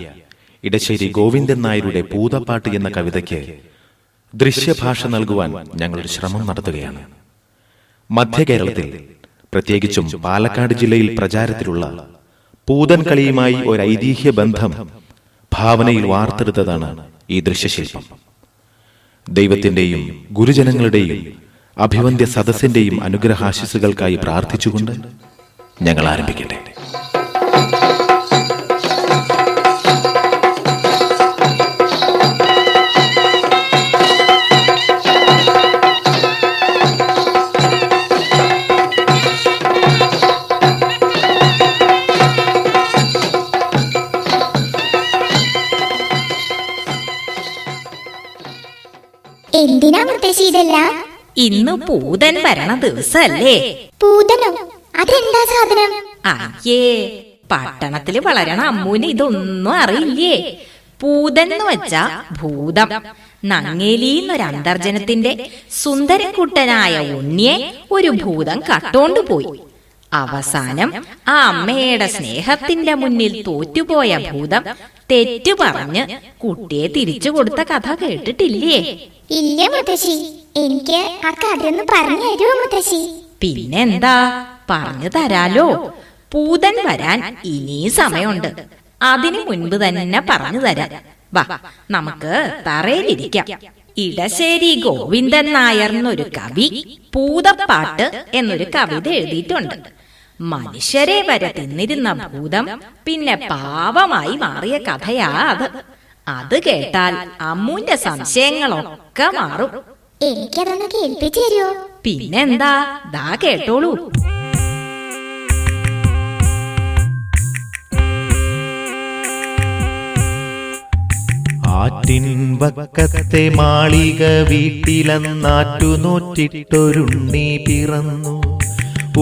ഇടശ്ശേരി ഗോവിന്ദൻ നായരുടെ പൂതപ്പാട്ട് എന്ന കവിതയ്ക്ക് ദൃശ്യഭാഷ നൽകുവാൻ ഞങ്ങളൊരു ശ്രമം നടത്തുകയാണ്. മധ്യ കേരളത്തിൽ, പ്രത്യേകിച്ചും പാലക്കാട് ജില്ലയിൽ പ്രചാരത്തിലുള്ള പൂതൻ കളിയുമായി ഒരു ഐതിഹ്യ ബന്ധം ഭാവനയിൽ വാർത്തെടുത്തതാണ് ഈ ദൃശ്യശില്പം. ദൈവത്തിന്റെയും ഗുരുജനങ്ങളുടെയും അഭിവന്ദ്യ സദസ്സിന്റെയും അനുഗ്രഹാശിസുകൾക്കായി പ്രാർത്ഥിച്ചുകൊണ്ട് ഞങ്ങൾ ആരംഭിക്കട്ടെ. എന്തിനാ മുത്തശ്ശി ഇതെല്ലാം? ഇന്ന് പൂതൻ വരണ ദിവസല്ലേ? പൂതനോ? അതെന്താ സാധനം? അയ്യേ, പട്ടണത്തില് വളരണ അമ്മൂന് ഇതൊന്നും അറിയില്ലേ? പൂതൻ എന്ന് വെച്ചാ ഭൂതം. നങ്ങേലിന്നൊരു അന്തർജനത്തിന്റെ സുന്ദരക്കുട്ടനായ ഉണ്ണിയെ ഒരു ഭൂതം കട്ടോണ്ടുപോയി. അവസാനം ആ അമ്മയുടെ സ്നേഹത്തിന്റെ മുന്നിൽ തോറ്റുപോയ ഭൂതം തെറ്റു പറഞ്ഞ് കുട്ടിയെ തിരിച്ചു കൊടുത്ത കഥ കേട്ടിട്ടില്ലേ? ഇല്ല മുത്തശ്ശി, എനിക്ക് ആ കഥയൊന്ന് പറഞ്ഞു തരുമോ മുത്തശ്ശി? പിന്നെന്താ, പറഞ്ഞു തരാലോ. പൂതൻ വരാൻ ഇനി സമയമുണ്ട്. അതിനു മുൻപ് തന്നെ പറഞ്ഞു തരാം. വാ, നമുക്ക് തറയിലിരിക്കാം. ഇടശ്ശേരി ഗോവിന്ദൻ നായർ എന്നൊരു കവി പൂതപ്പാട്ട് എന്നൊരു കവിത എഴുതിയിട്ടുണ്ട്. മനുഷ്യരെ വരെ തിന്നിരുന്ന ഭൂതം പിന്നെ പാവമായി മാറിയ കഥയാ അത്. അത് കേട്ടാൽ അമ്മൂന്റെ സംശയങ്ങളൊക്കെ മാറും. എനിക്കതൊന്ന് കേൾപ്പിച്ചു തരുമോ? പിന്നെന്താ, ദാ കേട്ടോളൂ. ആറ്റിൻ വക്കത്തെ മാളിക വീട്ടിലന്നാറ്റുനോറ്റിട്ടൊരുണ്ണി പിറന്നു.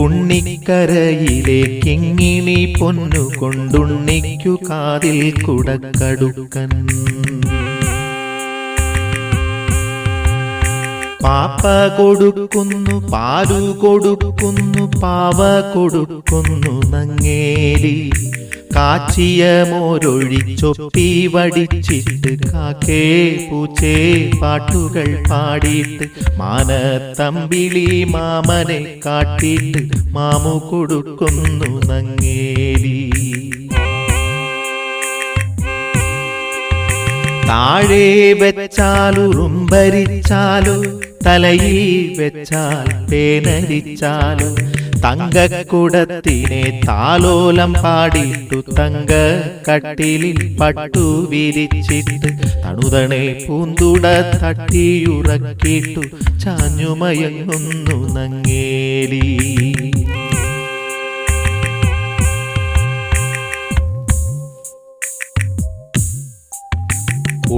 ഉണ്ണിക്കരയിലെ കിങ്ങിണി പൊന്നു കൊണ്ടുണ്ണിക്കു കാതിൽ കുടക്കടുക്കൻ. പാപ്പ കൊടുക്കുന്നു, പാലു കൊടുക്കുന്നു, പാവ കൊടുക്കുന്നു നങ്ങേലി. കാച്ചിയ മോരൊഴിച്ചൊപ്പി വടിച്ചിട്ട് കാക്കേ പൂച്ചേ പാട്ടുകൾ പാടിയിട്ട് മാനത്തമ്പിളി മാമനെ കാട്ടിയിട്ട് മാമു കൊടുക്കുന്നു നങ്ങേലി. താഴെ വെച്ചാലു റുമ്പരിച്ചാലു, തലയിൽ വെച്ചാൽ പേനരിച്ചാലു, തങ്കക്കുടത്തിനെ താലോലം പാടിട്ടു തങ്ക കട്ടിലിൽ പട്ടു വിരിച്ചിട്ട് തണുതണെ പൂന്തുട തട്ടിയുറക്കിട്ടു ചാഞ്ഞുമയങ്ങുന്നു നങ്ങേലി.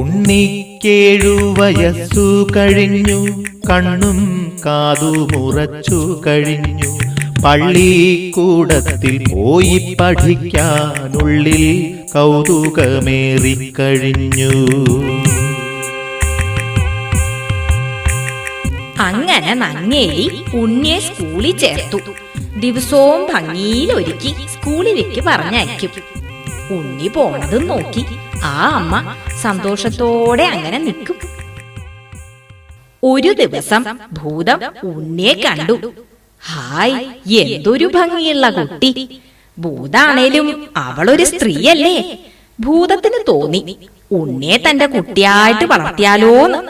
ഉണ്ണിക്കേഴു വയസ്സു കഴിഞ്ഞു, കണ്ണും കാതുമുറച്ചു കഴിഞ്ഞു. പള്ളിക്കൂടത്തിൽ പോയി പഠിക്കാനുള്ളിൽ കൗതുകമേറിക്കഴിഞ്ഞു. അങ്ങനെ നങ്ങേലി ഉണ്ണിയെ സ്കൂളിൽ ചേർത്തു. ദിവസവും ഭംഗിയിൽ ഒരുക്കി സ്കൂളിലേക്ക് പറഞ്ഞയക്കും. ഉണ്ണി പോണതും നോക്കി ആ അമ്മ സന്തോഷത്തോടെ അങ്ങനെ നിൽക്കും. ഒരു ദിവസം ഭൂതം ഉണ്ണിയെ കണ്ടു. ഹായ്, എന്തൊരു ഭംഗിയുള്ള കുട്ടി! ഭൂതാണേലും അവളൊരു സ്ത്രീയല്ലേ? ഭൂതത്തിന് തോന്നി ഉണ്ണിയെ തന്റെ കുട്ടിയായിട്ട് വളർത്തിയാലോന്ന്.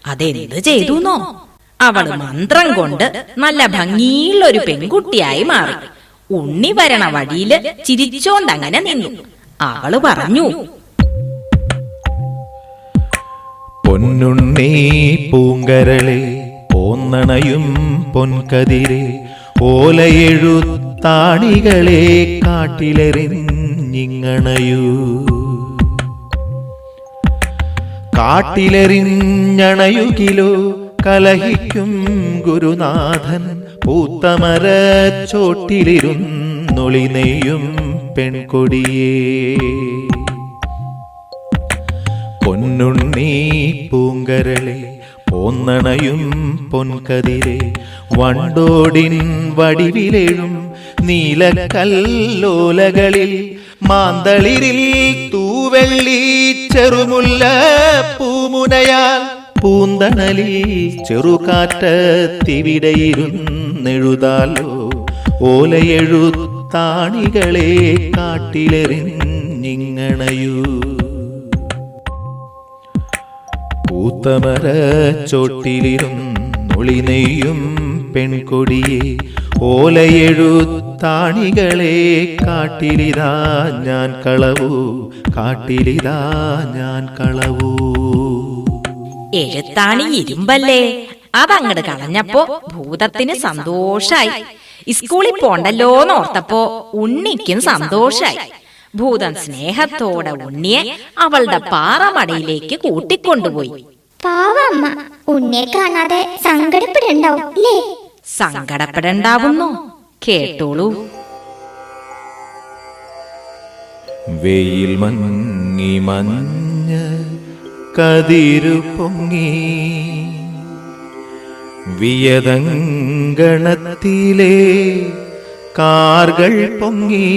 അതെന്ത് ചെയ്തുന്നോ? അവള് മന്ത്രം കൊണ്ട് നല്ല ഭംഗിയുള്ള ഒരു പെൺകുട്ടിയായി മാറി. ഉണ്ണി വരണ വഴിയില് ചിരിച്ചോണ്ടങ്ങനെ നിന്നു. അവള് പറഞ്ഞു, പൊന്നുണ്ണി പൂങ്കരളെ പോന്നണയും പൊൻകതിരെ ഓലയെഴുത്താണികളെ കാട്ടിലെറിഞ്ഞിങ്ങണയൂ. കാട്ടിലെറിഞ്ഞണയുകിലോ കലഹിക്കും ഗുരുനാഥൻ പൂത്തമര ചോട്ടിലിരുന്നൊളി നെയ്യും പെൺകൊടിയേ. പൊന്നുണ്ണി പൂങ്കരളെ പോന്നണയും പൊൻകതിരെ വണ്ടോടിൻ വടിവിലെഴും നീലക്കല്ലോലകളിൽ മാന്തളിരിൽ തൂവെള്ളി ചെറുമുല്ല പൂമുനയാൽ പൂന്തണലിൽ ചെറുകാറ്റത്തിവിടെയിരുന്നെഴുതാലോ ഓലയെഴുത്താണികളെ കാട്ടിലെറിഞ്ഞിങ്ങണയൂ. പൂത്തമര ചോട്ടിലിരുന്നൊളി നെയ്യും പെൺകൊടിയെ ഓലയെഴുത്താണികളെ കാട്ടിലിതാ ഞാൻ കളവൂ, കാട്ടിലിതാ ഞാൻ കളവൂ. എഴുത്താണി ഇരുമ്പല്ലേ? അതങ്ങട് കളഞ്ഞപ്പോ ഭൂതത്തിന് സന്തോഷായി. സ്കൂളിൽ പോണ്ടല്ലോന്നോർത്തപ്പോ ഉണ്ണിക്കും സന്തോഷായി. ഭൂതൻ സ്നേഹത്തോടെ ഉണ്ണിയെ അവളുടെ പാറമടയിലേക്ക് കൂട്ടിക്കൊണ്ടുപോയി. പാവമ്മ ഉണ്ണിയെ കാണാതെ സങ്കടപ്പെടണ്ടാവും അല്ലേ? സങ്കടപ്പെടണ്ടാവുന്നോ? കേട്ടോളൂ. വെയിൽ മങ്ങി മഞ്ഞ കതിരു പൊങ്ങി വിയതങ്കണത്തിലെ കാർകൾ പൊങ്ങി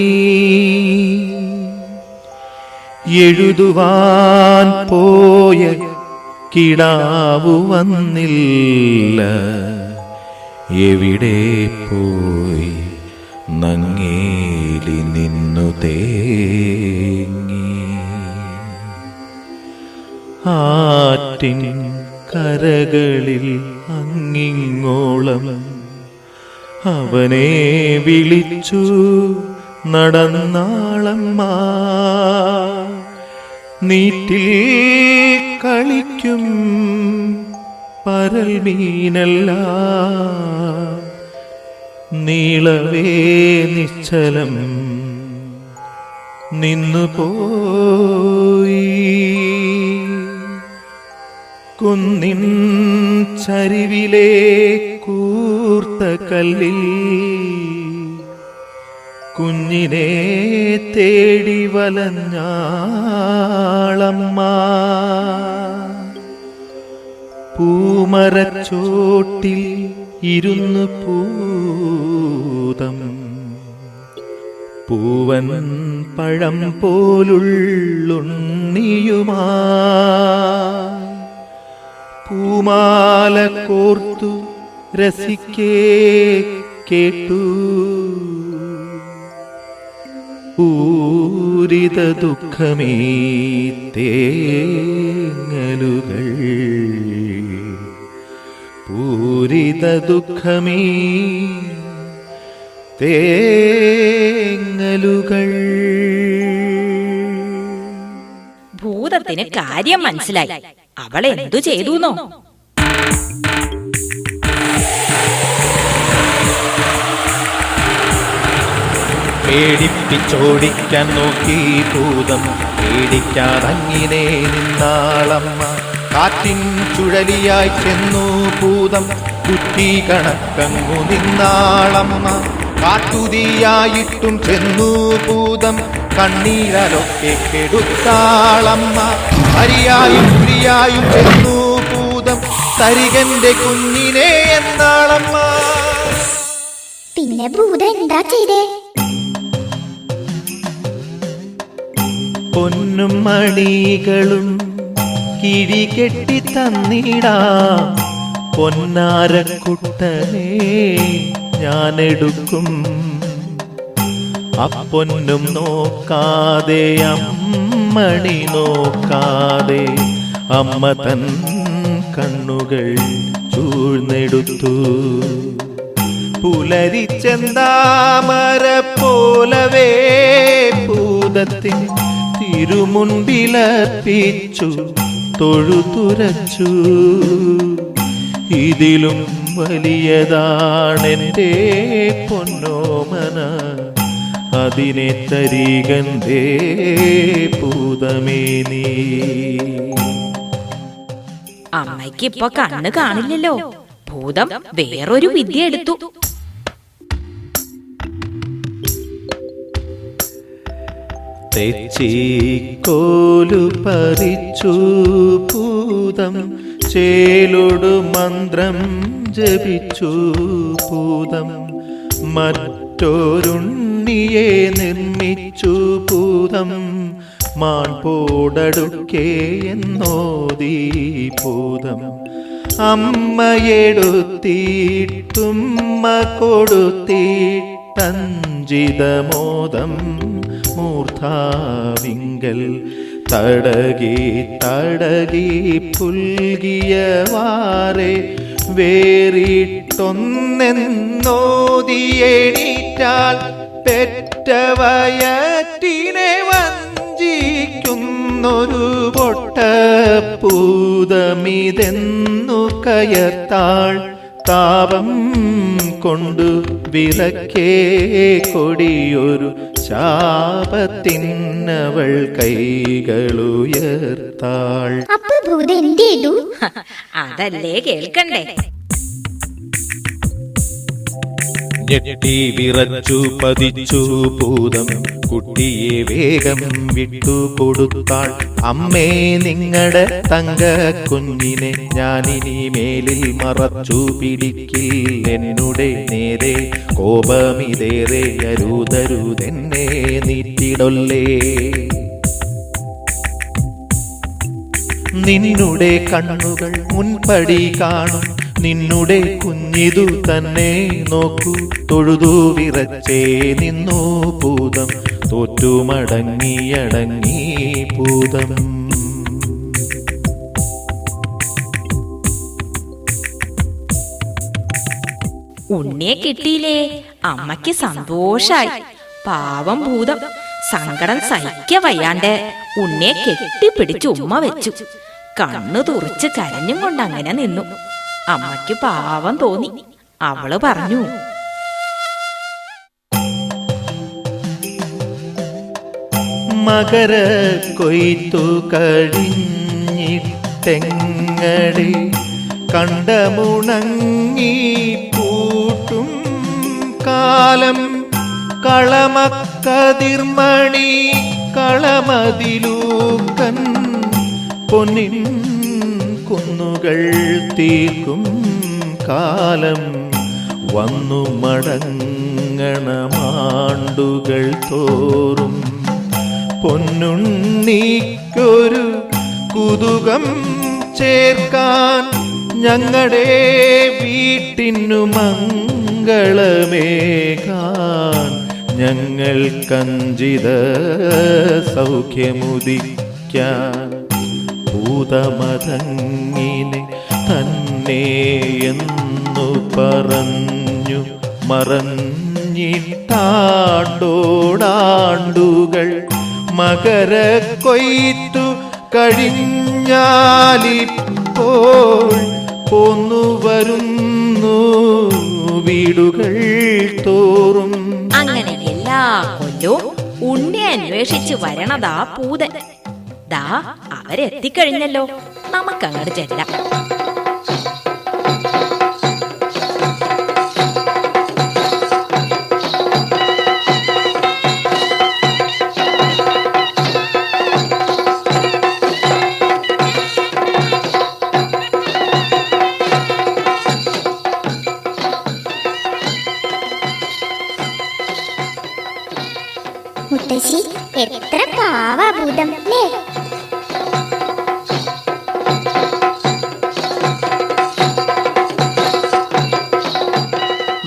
എഴുതുവാൻ പോയ കിടാവു വന്നില്ല. എവിടെ പോയി നങ്ങേലി നിന്നു തേങ്ങി. ആറ്റിൻ കരകളിൽ അങ്ങിങ്ങോളം അവനെ വിളിച്ചു നടന്നാളമ്മ. നീറ്റിൽ കളിക്കും പരൽ മീനല്ല നീളവേ നിശ്ചലം നിന്നു പോയി. കുന്നിൻ ചരിവിലെ കൂർത്ത കല്ലിൽ കുഞ്ഞിനെ തേടി വലഞ്ഞാളമ്മ. പൂമരച്ചോട്ടിൽ ഇരുന്ന് പൂതം പൂവൻ പഴം പോലുള്ളുണ്ണിയുമാ പൂമാല കോർത്തു രസിക്കേ കേട്ടു പൂരിത ദുഃഖമേ തേങ്ങലുകൾ പൂരിത ദുഃഖമേ തേങ്ങലുകൾ. ഭൂതത്തിന് കാര്യം മനസ്സിലായി. അവൾ എന്തു ചെയ്തുന്നോ? പേടിപ്പിച്ചോടിക്കാൻ നോക്കി ഭൂതം, പേടിക്കാതങ്ങിനെ നിന്നാളമ്മ. കാറ്റിൻ ചുഴലിയായി ചെന്നു ഭൂതം, കുറ്റി കണക്കങ്ങു നിന്നാളമ്മ. കാട്ടുതീയായിട്ടും ചെന്നു ഭൂതം, കണ്ണീരലൊക്കെ കെടുത്താളമ്മ. അരിയായും പ്രിയായും ചെന്നു ഭൂതം, തരികന്റെ കുഞ്ഞിനെ എന്നാളമ്മ. പിന്നെ ഭൂതം എന്താ ചെയ്തേ? പൊന്നും മണികളും കിഴികെട്ടി തന്നിടാം, പൊന്നാരക്കുട്ടനെ ഞാനെടുക്കും. അപ്പൊന്നും നോക്കാതെ അമ്മണി നോക്കാതെ അമ്മ തൻ കണ്ണുകൾ ചൂഴ്ന്നെടുത്തു. പുലരിച്ചെന്താമര പോലവേ ഭൂതത്തിൻ തിരുമുൻപിലർപ്പിച്ചു തൊഴുതുരച്ചു. ഇതിലും വലിയതാണെൻ്റെ പൊന്നോമന, അതിനെ തരികന്തേ ഭൂതമേ നീ. അമ്മയ്ക്ക് ഇപ്പൊ കണ്ണ് കാണില്ലല്ലോ. ഭൂതം വേറൊരു വിദ്യ എടുത്തു. തെച്ചിക്കോലു പറിച്ചു ഭൂതം, ചേലൊടു മന്ത്രം ജപിച്ചു ഭൂതം. മറ്റൊരുണ്ണിയെ നിർമ്മിച്ചു ഭൂതം, മാൺപോടടുക്കേ എന്നോദീ ഭൂതം. അമ്മയെടുത്തിട്ടുമ്മ കൊടുത്തിട്ടഞ്ചിതമോദം മൂർധാവിങ്കൽ തടകി തടകി പുൽകിയ വാറെ വേറിട്ടൊന്നെന്നോദിയെണീറ്റാൽ പെറ്റവയറ്റിനെ വഞ്ചിക്കുന്നൊരു പൊട്ടപ്പൂതമിതെന്നു കയർത്താൾ. താപം കൊണ്ടു വിലക്കേ കൊടിയൊരു ശാപത്തിനവൾ കൈകളുയർത്താൾ. അപ്പൊ ഭൂതം എന്ത് ചെയ്തു? അതല്ലേ കേൾക്കണ്ടേ? ഞെട്ടി വിറച്ചു പതിച്ചു ഭൂതം, കുട്ടിയെ വേഗം വിട്ടുകൊടുത്താൾ. അമ്മേ നിങ്ങളുടെ തങ്ക കുഞ്ഞിനെ ഞാനിനി മേലിൽ മറച്ചു പിടിക്കിൽ. എന്നുടെ നേരെ കോപമിതേറെ അരുതരുതെന്നെ നീറ്റിടൊല്ലേ. നിന്നുടെ കണ്ണുകൾ മുൻപടി കാണും, നിന്നുടെ കുഞ്ഞിതു തന്നെ നോക്കൂ. തൊഴുതു വിറച്ചേ നിന്നു ഭൂതം, തോറ്റുമടങ്ങിയടങ്ങി ഭൂതം. ഉണ്ണിയെ കിട്ടിയില്ലേ? അമ്മയ്ക്ക് സന്തോഷായി. പാവം ഭൂതം സങ്കടം സഹിക്ക വയ്യാണ്ട് ഉണ്ണിയെ കെട്ടിപ്പിടിച്ച് ഉമ്മ വെച്ചു. കണ്ണു തുറിച്ച് കരഞ്ഞും കൊണ്ട് അങ്ങനെ നിന്നു. അമ്മയ്ക്ക് പാവം തോന്നി. അവള് പറഞ്ഞു, മകര കൊയ്ത്തു കഴിഞ്ഞിട്ട് തെങ്ങടെ കണ്ടമുണങ്ങി പൂട്ടും കാലം കളമക്കതിർമണി കളമതിലൂക്കൻ പൊന്നിൻ കുന്നുകൾ തീർക്കും കാലം വന്നു മടങ്ങണമാണ്ടുകൾ തോറും പൊന്നുണ്ണിക്കൊരു കുതുകം ചേർക്കാൻ ഞങ്ങളുടെ വീട്ടിനു മംഗളമേകാൻ ഞങ്ങൾ കഞ്ചിത സൗഖ്യമുദിക്കാൻ ഭൂതമതങ്ങിനെ തന്നെ എന്നു പറഞ്ഞു മറഞ്ഞിട്ടാണ്ടോടാണ്ടുകൾ മകര കൊയ്ത്തു കഴിഞ്ഞാലിപ്പോൾ പോന്നു വരുന്നു വീടുകൾ തോറും. അങ്ങനെ എല്ലാ കൊല്ലവും ഉണ്ണി അന്വേഷിച്ച് വരണതാ പൂതൻ. ദാ അവരെത്തിക്കഴിഞ്ഞല്ലോ, നമുക്കങ്ങോട്ട് ചെല്ലാം. മുത്തശ്ശി എത്ര പാവാഭൂതം അല്ലേ?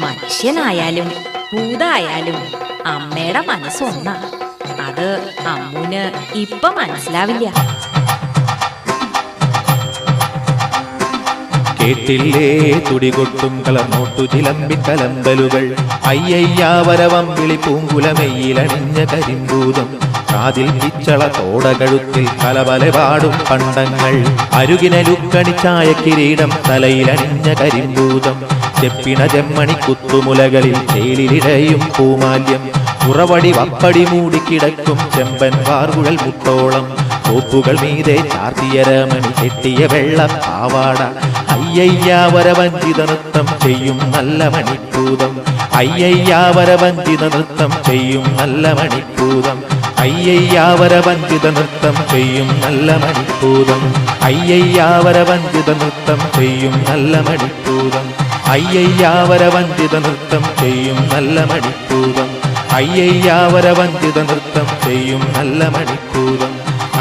മനുഷ്യനായാലും ഭൂതായാലും അമ്മയുടെ മനസ്സൊന്നാ. അത് അമ്മുന് ഇപ്പൊ മനസ്സിലാവില്ല. കേട്ടില്ലേ തുടികൊട്ടും കളമോട്ടു ചിലമ്പി കലമ്പലുകൾ അയ്യയ്യാവരവം വിളി പൂങ്കുലമെയിലണിഞ്ഞ കരിമ്പൂതം കാതിൽ പിച്ചള തോടകഴുത്തിൽ കലവലപാടും പണ്ടങ്ങൾ അരുകിനലുക്കണിച്ചായ കിരീടം തലയിലണിഞ്ഞ കരിമ്പൂതം ചെപ്പിണ ചെമ്മണി കുത്തുമുലകളിൽ ചേലിലിടയും പൂമാല്യം ഉറവടി വപ്പടി മൂടിക്കിടക്കും ചെമ്പൻ വാർകുഴൽ മുത്തോളം തോപ്പുകൾ മീതെ ചാർത്തിയ രമണി കെട്ടിയ വെള്ള പാവാട അയ്യയ്യാവരവഞ്ചിത നൃത്തം ചെയ്യും നല്ല മണിപ്പൂതം അയ്യയ്യാവരവഞ്ചിത നൃത്തം ചെയ്യും നല്ല മണിപ്പൂതം അയ്യയ്യാവരവഞ്ചിത നൃത്തം ചെയ്യും നല്ല മണിപ്പൂതം അയ്യയ്യാവരവഞ്ചിത നൃത്തം ചെയ്യും നല്ല മണിപ്പൂതം അയ്യയ്യാവരവഞ്ചിത നൃത്തം ചെയ്യും നല്ല മണിപ്പൂതം അയ്യയ്യാവരവഞ്ചിത നൃത്തം ചെയ്യും നല്ല മണിപ്പൂതം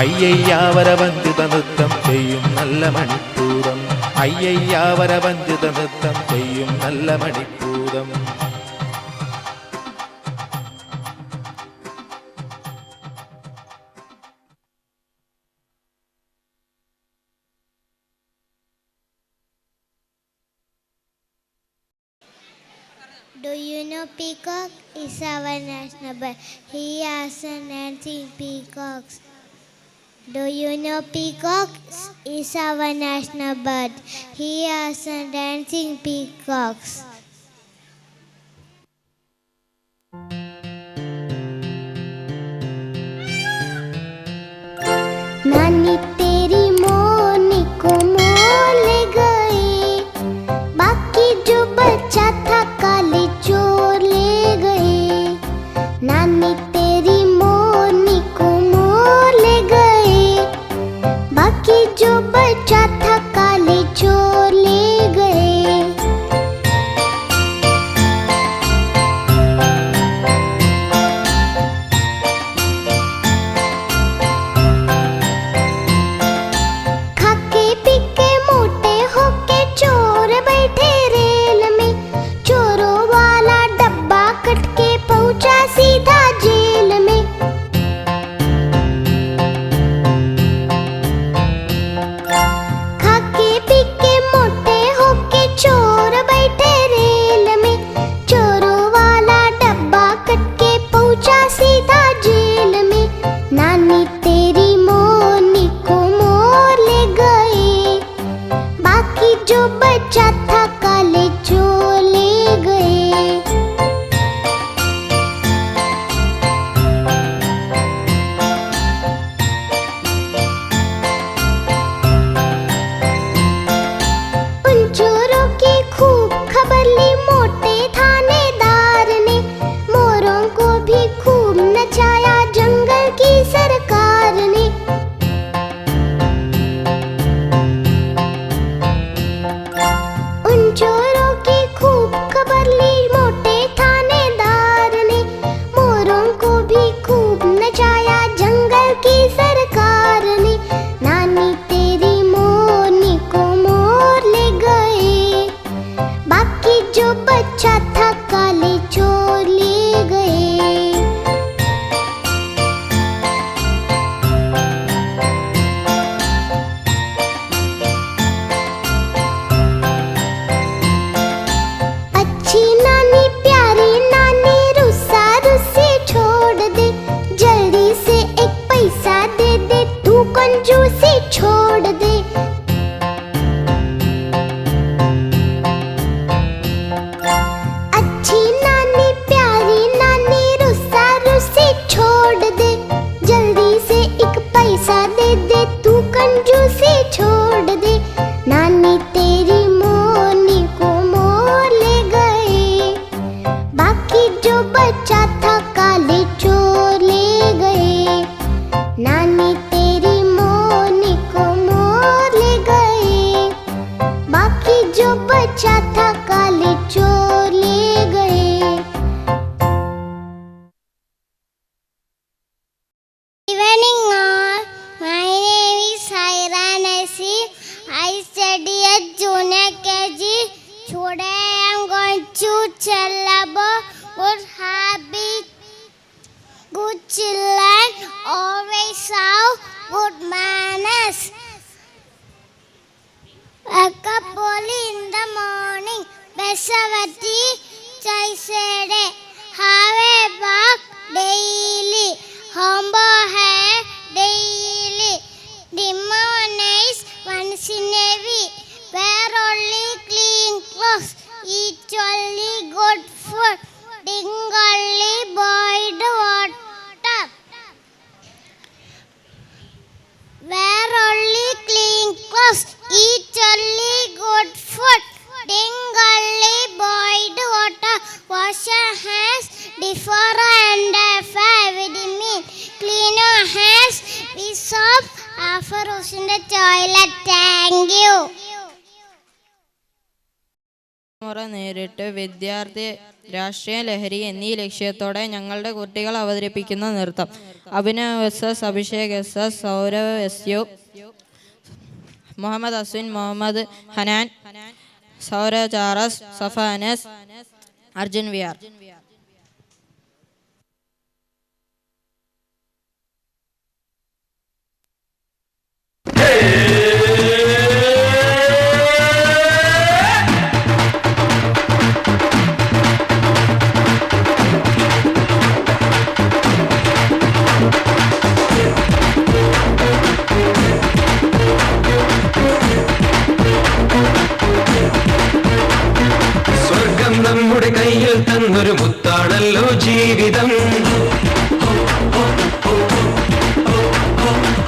അയ്യയ്യാവരവഞ്ചിത നൃത്തം ചെയ്യും നല്ല മണിപ്പൂതം അയ്യയ്യാവരവഞ്ചിത നൃത്തം ചെയ്യും നല്ല മണിപ്പൂതം. Do you know peacock is our national bird? He has 19 peacocks. Do you know peacock is our national bird? He has dancing peacocks. नानी तेरी मोरनी को मोर ले गई, बाकी जो बचा था काले चोर ले गए. नानी तेरी मोरनी को मोर ले गए, बाकी जो बचा था काले चोर ले गए. खाके पीके मोटे होके चोर बैठे रेल में, चोरों वाला डब्बा कट के पहुंचा सीधा जेल में. खाके पीके मोटे होके चोर बैठे रेल में, चोरों वाला डब्बा कट के पहुंचा सीधा जेल में. नानी तेरी मोरनी को मोर ले गए, बाकी जो बचा था काले चोर ले गए. good habit. Good children always have good manners. Wake up early in the morning. Besavati chaisede. Have a bath daily. Homework hair daily. Demonize once in a week. Wear only clean clothes. Eat only good food. Drink only boiled water. Wear only clean clothes. Eat only good food. Drink only boiled water. Wash your hands before and after every meal. Clean your hands with soap after washing the toilet. Thank you. മുറ നേരിട്ട് വിദ്യാർത്ഥി രാഷ്ട്രീയ ലഹരി എന്നീ ലക്ഷ്യത്തോടെ ഞങ്ങളുടെ കുട്ടികൾ അവതരിപ്പിക്കുന്ന നൃത്തം. Abhinav SS, Abhishek SS, Sourav SU, Muhammad Ashwin, Muhammad ഹനാൻ, സൗരജ് RS, സഫ അനസ്, അർജുൻ VR. സ്വർഗം നമ്മുടെ കയ്യിൽ തന്നൊരു മുത്താണല്ലോ ജീവിതം.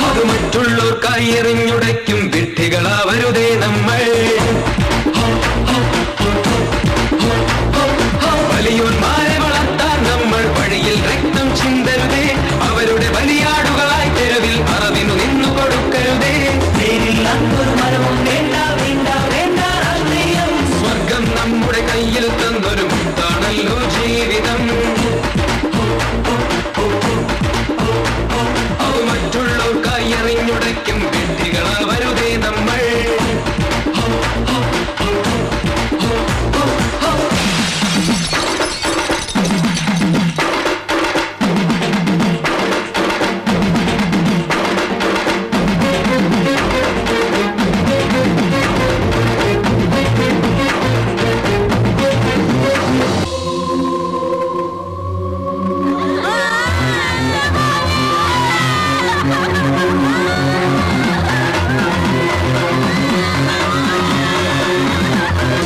അത് മറ്റുള്ളവർക്കായി എറിഞ്ഞുടയ്ക്കും വിഡ്ഢികളാവരുതേ നമ്മൾ. വലിയോന്മാരെ വളർത്താൻ നമ്മൾ വഴിയിൽ രക്തം ചിന്തരുതേ. അവരുടെ ബലിയാടുകളായി തെരുവിൽ അറവിനു നിന്നു കൊടുക്കരുതേ. നേരില്ലാത്തൊരു മരവും വേണ്ട വേണ്ട വേണ്ട രാഷ്ട്രീയം. സ്വർഗം നമ്മുടെ കയ്യിൽ തന്നൊരു മുത്താണല്ലോ ജീവിതം. അത് മറ്റുള്ളവർക്കായി എറിഞ്ഞുടയ്ക്കും വിഡ്ഢികളാവരുതേ നമ്മൾ.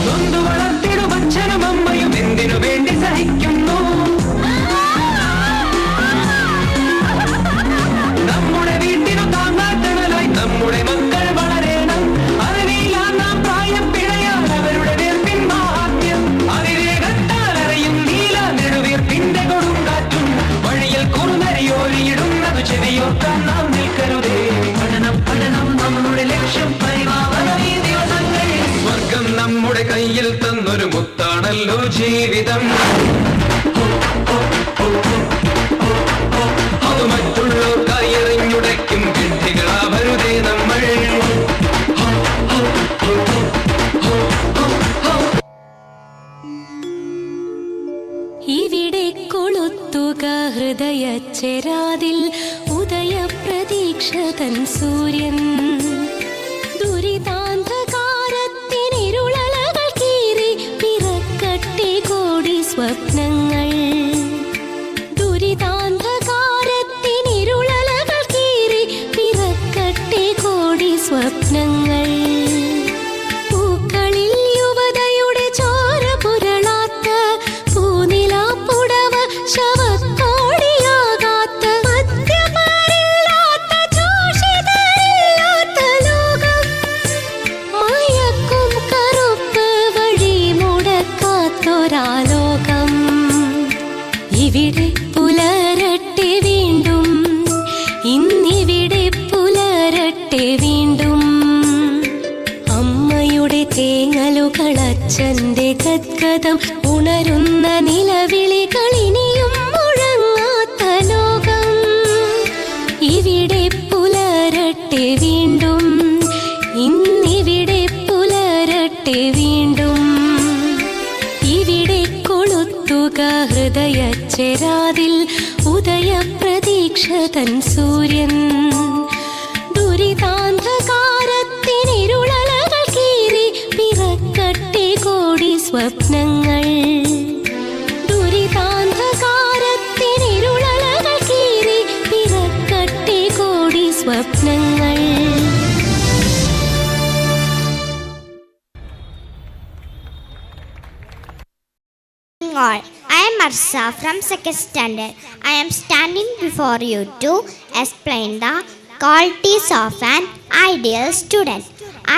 നൊന്തു വളർത്തിടും അച്ഛനും അമ്മയും എന്തിനു വേണ്ടി സഹിക്കുന്നു? നമ്മുടെ വീട്ടിനു താങ്ങാത്തണലായി നമ്മുടെ മക്കൾ വളരണം. അതിനെല്ലാം നാം പ്രായം പിഴയാൽ അവരുടെ വീർപ്പിൻ മാഹാത്മ്യം. അതിവേഗത്താൽ അറിയും നീല നെടുവീർപ്പിന്റെ കൊടുങ്കാറ്റും. വഴിയിൽ കുറുനരിയോരിയിടുന്നത് ചെവിയോർക്കാൻ നാം നിൽക്കരുതേ. പഠനം പഠനം നമ്മുടെ ലക്ഷ്യം. പരിപാവനം ഈ ദിവസങ്ങൾ. സ്വർഗം നമ്മുടെ കയ്യിൽ തന്നൊരു മുത്താണല്ലോ ജീവിതം. അത് മറ്റുള്ളവർക്കായി എറിഞ്ഞുടയ്ക്കും വിഡ്ഢികളാവരുതേ നമ്മൾ. ഇവിടെ കൊളുത്തുക ഹൃദയച്ചെരാതിൽ ഉദയപ്രതീക്ഷ തൻ സൂര്യൻ. ദുരിതാന്ധകാരത്തിനിരുളകൾ കീറി പിറക്കട്ടെ കോടി സ്വപ്നങ്ങൾ. ദുരിതാന്ധകാരത്തിനിരുളകൾ കീറി പിറക്കട്ടെ കോടി സ്വപ്നങ്ങൾ. പൂക്കളിൽ യുവതയുടെ ചോര പുരളാത്ത പൂനിലാപ്പുടവ ശവക്കോടിയാകാത്ത മദ്യപാനില്ലാത്ത ചൂഷിതരില്ലാത്ത ലോകം. മയക്കും കറുപ്പ് വഴി മുടക്കാത്തൊരാലോകം. ഇവിടെ പുലരട്ടെ വീണ്ടും, ഇന്നിവിടെ പുലരട്ടെ വീണ്ടും. അമ്മയുടെ തേങ്ങലുകൾ അച്ഛന്റെ ഗദ്ഗതം ഉണരുന്ന നിലവിളികൾ ഇനിയും മുഴങ്ങാത്ത ലോകം. ഇവിടെ പുലരട്ടെ വീണ്ടും, ഇന്നിവിടെ പുലരട്ടെ വീണ്ടും. ഇവിടെ കൊളുത്തുക ഹൃദയ ഉച്ചരാതിൽ ഉദയപ്രതീക്ഷ തൻ സൂര്യൻ ദുരിതാന്ധകാരത്തിനിരുളലകൾ കീറി പിറക്കട്ടെ കോടി സ്വപ്നങ്ങൾ ദുരിതാന്ധകാരത്തിനിരുളലകൾ കീറി പിറക്കട്ടെ കോടി സ്വപ്നങ്ങൾ. All. I am Marsa from 2nd standard. I am standing before you to explain the qualities of an ideal student.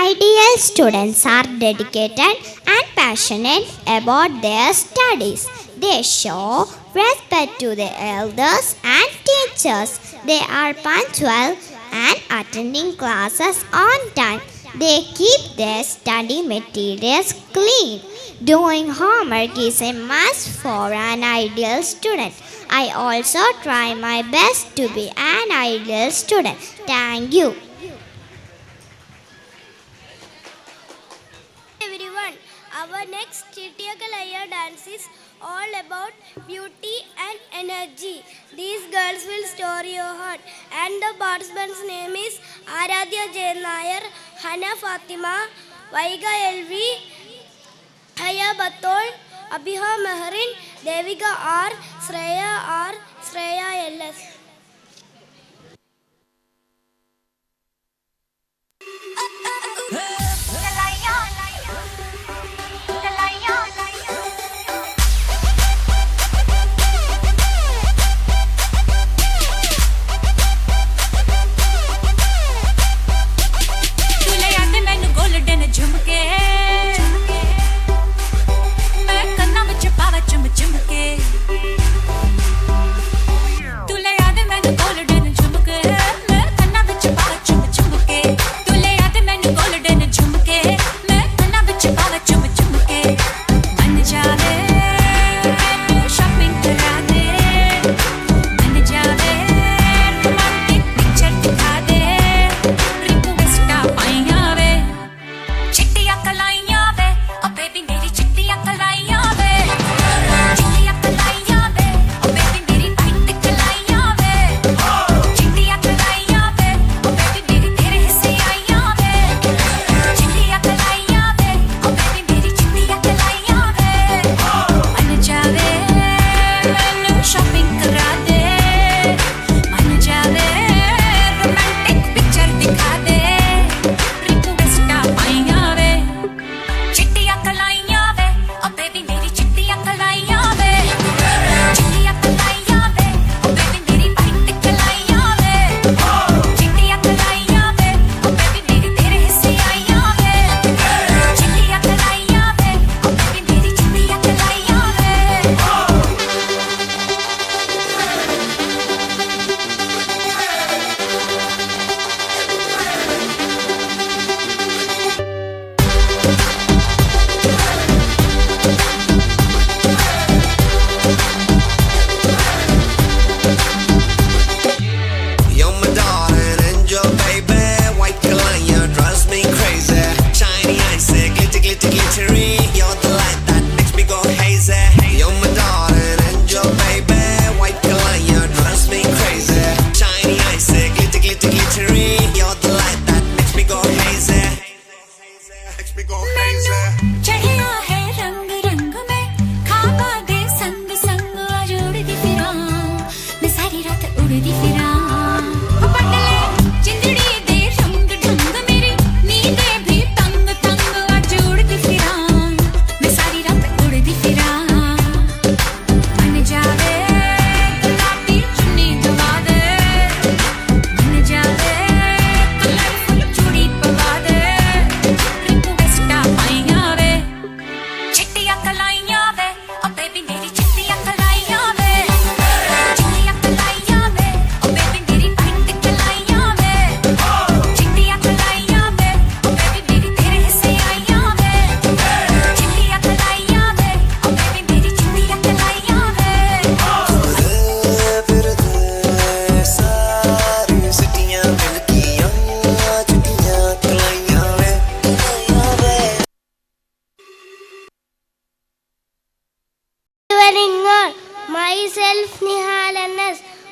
Ideal students are dedicated and passionate about their studies. They show respect to their elders and teachers. They are punctual and attending classes on time. They keep their study materials clean. Doing homework is a must for an ideal student. I also try my best to be an ideal student. Thank you. Everyone, our next Chityakalaya dance is all about beauty and energy. These girls will store your heart. And the participants' name is Aradhya Jain Nair, Hana Fatima, Vaiga LV, Haya Batol, Abhiha Maharin, Devika R, Shreya R, Shreya LS.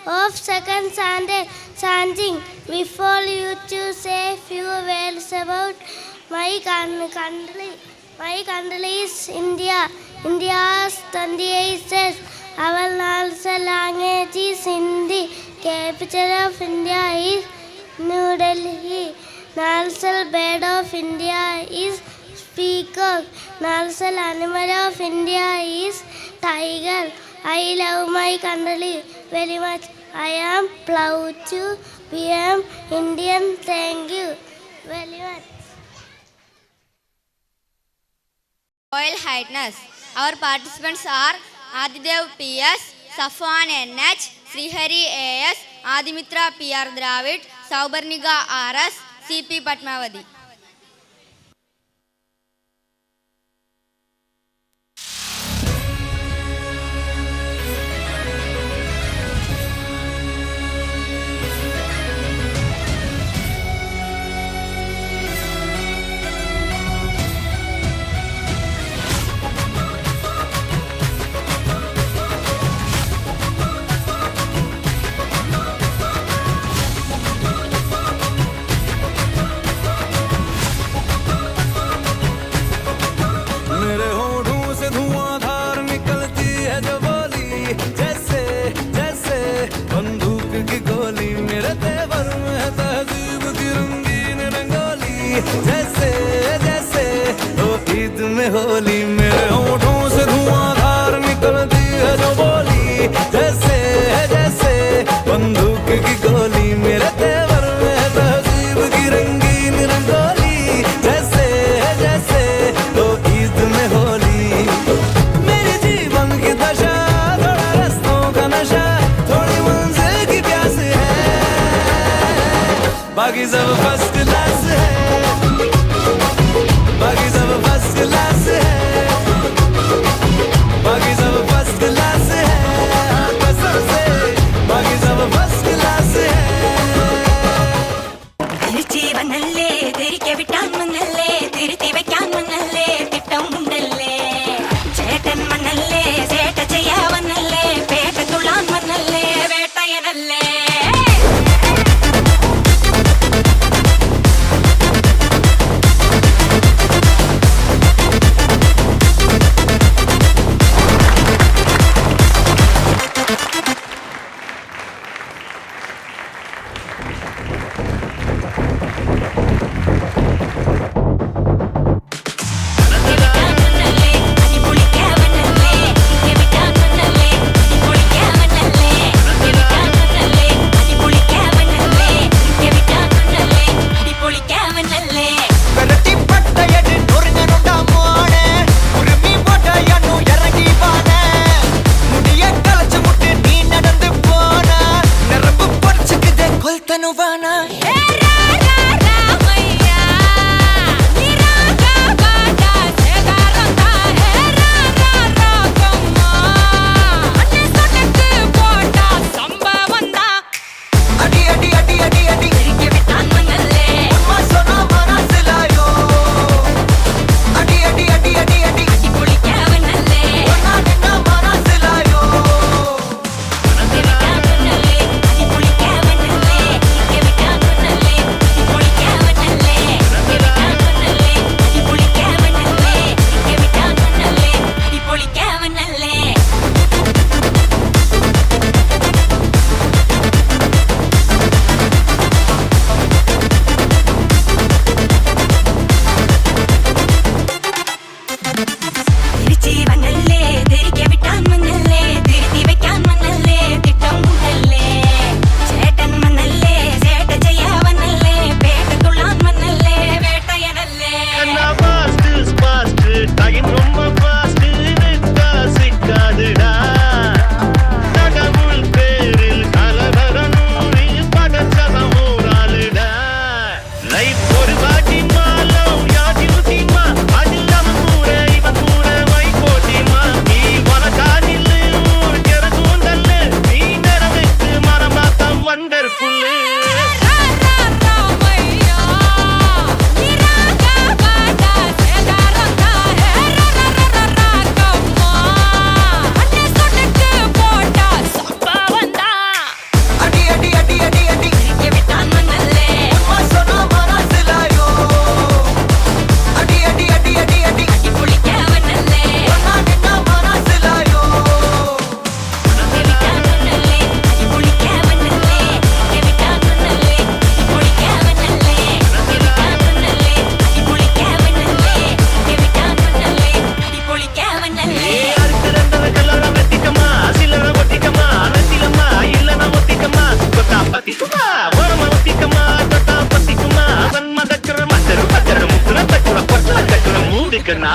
of second Sunday chanting. Before you to say few words about my country. My country is India. India's 28 states. Our national language is Hindi. Capital of India is New Delhi. National bird of India is peacock. National animal of India is tiger. I love my country very much. I am proud to be an Indian. Thank you very much. Royal Highness, our participants are Adidev P.S., Safwan N.H., Srihari A.S., Adimitra P.R. Dravid, Saubarniga R.S., C.P. Patmavadi. जैसे जैसे ओ ईद में होली मेरे होठों से धुआंधार निकलती है जो बोली जैसे जैसे बंदूक की गोली मेरे तेवर में तहजीब की रंगीन रंगोली जैसे जैसे ओ ईद में होली मेरे जीवन की दशा थोड़ा रस्तों का नशा थोड़ी मंजिल की प्यास है बाकी सब फर्स्ट क्लास है बाकी सब फर्स्ट क्लास है बाकी सब फर्स्ट क्लास है कसम से बाकी सब फर्स्ट क्लास है തിരിച്ചു വന്നല്ലേ തിരികെ വിട്ടാൻ വന്നല്ലേ തിരുത്തി വെക്കാൻ വന്നല്ലേ തിട്ടം ഉണ്ടല്ലേ ചേട്ടൻ വന്നല്ലേ ചേട്ട ചെയ്യാ വന്നല്ലേ പേട്ട തുള്ളാൻ വന്നല്ലേ വേട്ടയനല്ലേ పతికుమా వరమతికమా తత పతికుమా సన్మదకర మతరు పతరు ముత్ర తకుర పట్ల తకుర మూడికనా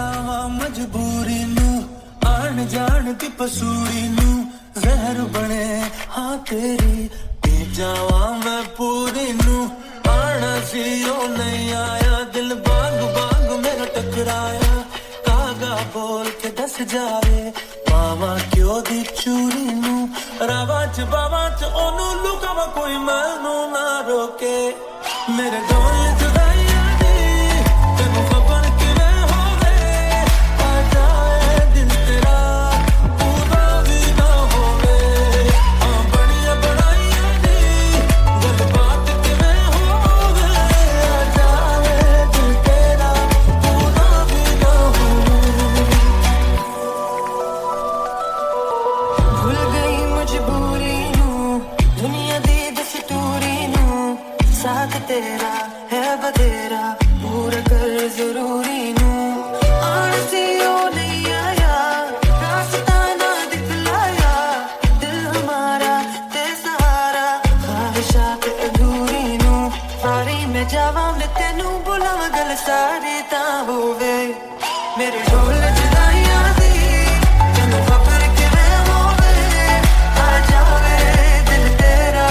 मजबूरी नू आन जान दी पसूरी नू जहर बने हाँ तेरी पी जावा मैं पूरी नू आना सी ओ नहीं आया दिल बाग बाग मेरा टकराया कागा बोल के दस जावे मामा क्यों दी चूरी नू रावा च बावा च ओनू लुकावा कोई मैनू ना रोके मेरे डोल जुदाइया दी तेनू खबर किवें होवे आ जाए दिल तेरा पूरा भी ना होवे आ बड़िया बड़ाइया दी गल बात किवें होवे आ जाए दिल तेरा पूरा भी ना होवे भूल गई मजबूरी नू दुनिया दी दस्तूरी नू साथ तेरा है बतेरा पूरा कर जरूरी नू आरती ओ नहीं आया रास्ता ना दिखलाया दिल हमारा ते सहारा ख्वाहिशात अधूरी नू सारी मैं जावा मैं तेनू बुलावा गल सारी ता होवे मेरे ढोल जुदाइयां दी तेनू खबर किवें होवे आ जावे दिल तेरा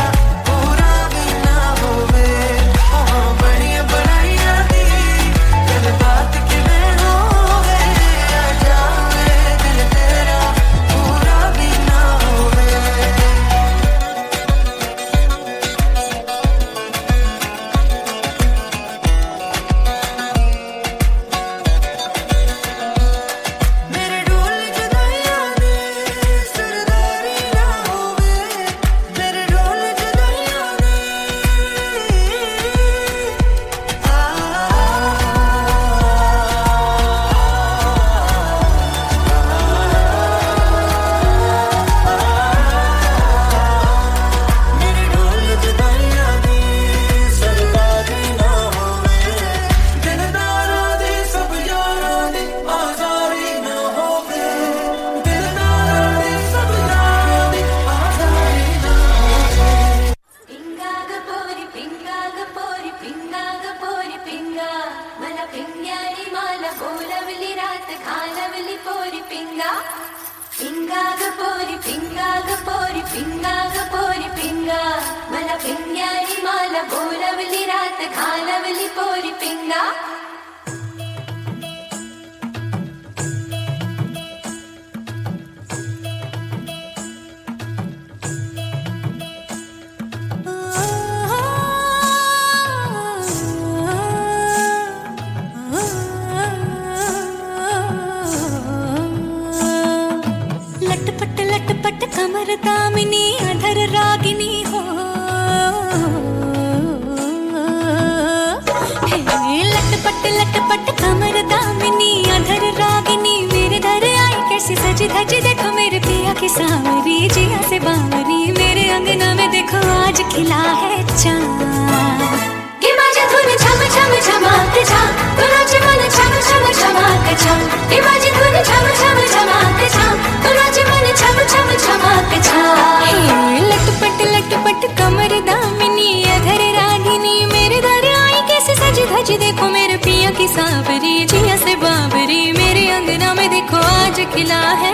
पूरा भी ना होवे बड़ियां बनाइयां दी गल बात किवें होवे आ जावे दिल तेरा पूरा भी ना होवे मेरे ढोल जुदाइयां दे सरदारी ना होवे मेरे ढोल जुदाइयां दे मेरे ढोल जुदाइयां दे सरदारी ना होवे दिलदारां दे सब यारां दे आज़ारी ना होवे दिलदारां दे सब यारां दे आज़ारी ना होवे Pingagapori, pingagapori, pingagapori, pinga. Mala pingyari mala bolavli raat khalavli pori pinga. Pingagapori, pingagapori, pingagapori, pinga. Mala pingyari mala bolavli raat khalavli pori pinga. लटपट कमर दामिनी अधर रागिनी हो हे लटपट कमर दामिनी अधर रागिनी मेरे दर आई कैसी सजी धजी देखो मेरे पिया की सांवरी जिया से बावरी मेरे अंगना में देखो आज खिला है चाँद कि माझ्या धुन छम छम छमाक छाम तुझे मन छम छम छमाक छाम कि माझी धुन छम छम छमाक छाम तुझे मन छम छम छमाक छाम हे लटपट कमर दामिनी अधर रागिनी मेरे दर आई कैसे सजी धजी देखो मेरे पिया की सांवरी जिया से बावरी मेरे अंगना में देखो आज खिला है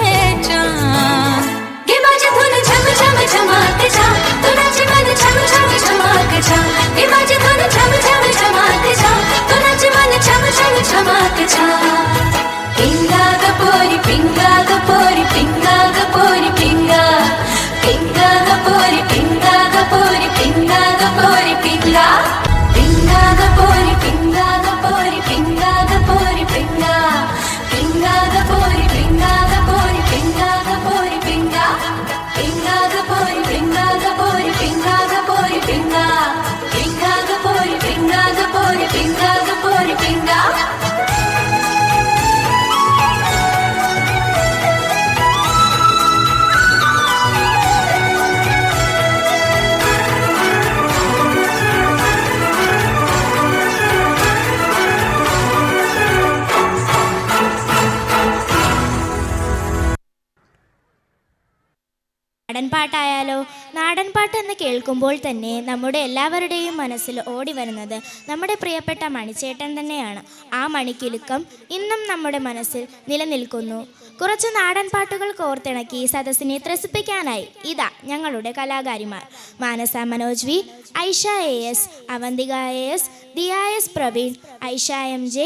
चाँद कि माझी धुन छम छम छमाक छाम तुझे मन छम छम छमाक छाम कि माझी धुन छम छम छमाक छाम तुझे मन छम छम छमाक छाम पिंगागपोरी पिंगागपोरी पिंगागपोरी पिंगा पिंगागपोरी पिंगागपोरी पिंगागपोरी पिंगा पिंगागपोरी पिंगागपोरी पिंगागपोरी पिंगा पिंगागपोरी पिंगागपोरी पिंगागपोरी पिंगा पिंगागपोरी पिंगागपोरी पिंगागपोरी पिंगा पिंगागपोरी पिंगागपोरी पिंगागपोरी पिंगा നാടൻപാട്ടായാലോ? നാടൻപാട്ട് എന്ന് കേൾക്കുമ്പോൾ തന്നെ നമ്മുടെ എല്ലാവരുടെയും മനസ്സിൽ ഓടി വരുന്നത് നമ്മുടെ പ്രിയപ്പെട്ട മണിച്ചേട്ടൻ തന്നെയാണ്. ആ മണിക്കിലുക്കം ഇന്നും നമ്മുടെ മനസ്സിൽ നിലനിൽക്കുന്നു. കുറച്ച് നാടൻപാട്ടുകൾ കോർത്തിണക്കി സദസ്സിനെ ത്രസിപ്പിക്കാനായി ഇതാ ഞങ്ങളുടെ കലാകാരിമാർ Manasa Manoj V, Aisha AS, Avantika AS, Diya S Praveen, Aisha MJ,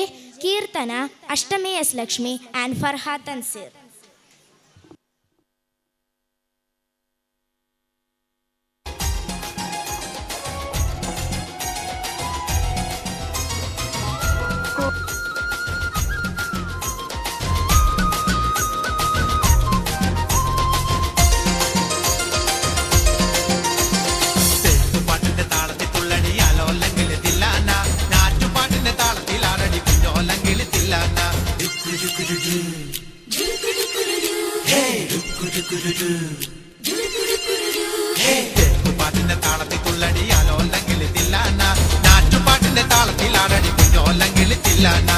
Keerthana, Ashtami S Lakshmi and Farha Tanseer. പാട്ടിന്റെ താളത്തിൽ തുള്ളടിയാലോ അല്ലെങ്കിൽ തില്ലാന നാറ്റുപാട്ടിന്റെ താളത്തിൽ ആടടി കുഞ്ഞോ അല്ലെങ്കിൽ തില്ലാന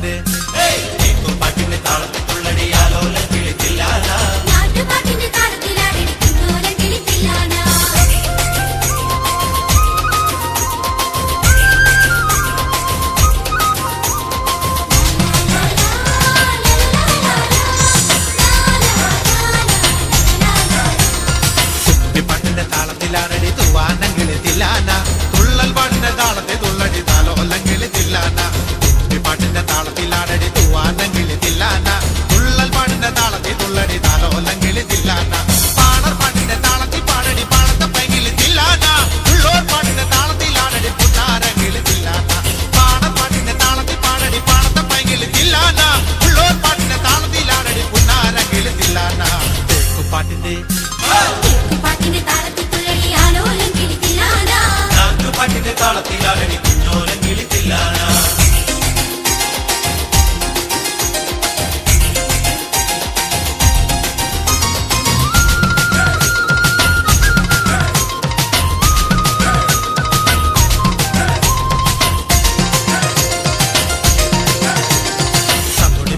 പാട്ടിന്റെ പാട്ടിന്റെ താളത്തിൽ തുള്ളടിയാലോല കിളിത്തില്ലാന നാട്ടുപാട്ടിന്റെ താളത്തിലാടി കുഞ്ഞോല കിളിത്തില്ലാന പാട്ടിന്റെ താളത്തിലാടി തൂവാനം കിളിത്തില്ലാന തുള്ളൽ പാട്ടിന്റെ താളത്തിൽ തുള്ളടി താലോലം കിളിത്തില്ലാന പാട്ടിന്റെ താളത്തിലാടി തൂവാനം കിളിത്തില്ലാന തുള്ളൽ പാട്ടിന്റെ താളത്തിൽ തുള്ളടി താലോലം കിളിത്തില്ലാന പാണർ പാട്ടിന്റെ താളത്തിൽ പാടടി പാടത്തെ പൈകിളിത്തില്ലാന ഉള്ളോർ പാട്ടിന്റെ താളത്തിലാടടി പുന്നാരം കിളിത്തില്ലാന പാണർ പാട്ടിന്റെ താളത്തിൽ പാടടി പാടത്തെ പൈകിളിത്തില്ലാന ഉള്ളോർ പാട്ടിന്റെ താളത്തിലാടടി പുന്നാരം കിളിത്തില്ലാന പാട്ടിന്റെ പാട്ടിന്റെ താളത്തിൽ തുള്ളടിയാലോലം കിളിത്തില്ലാന പാട്ടിന്റെ താളത്തിലാടടി കുഞ്ഞോലം കിളിത്തില്ലാന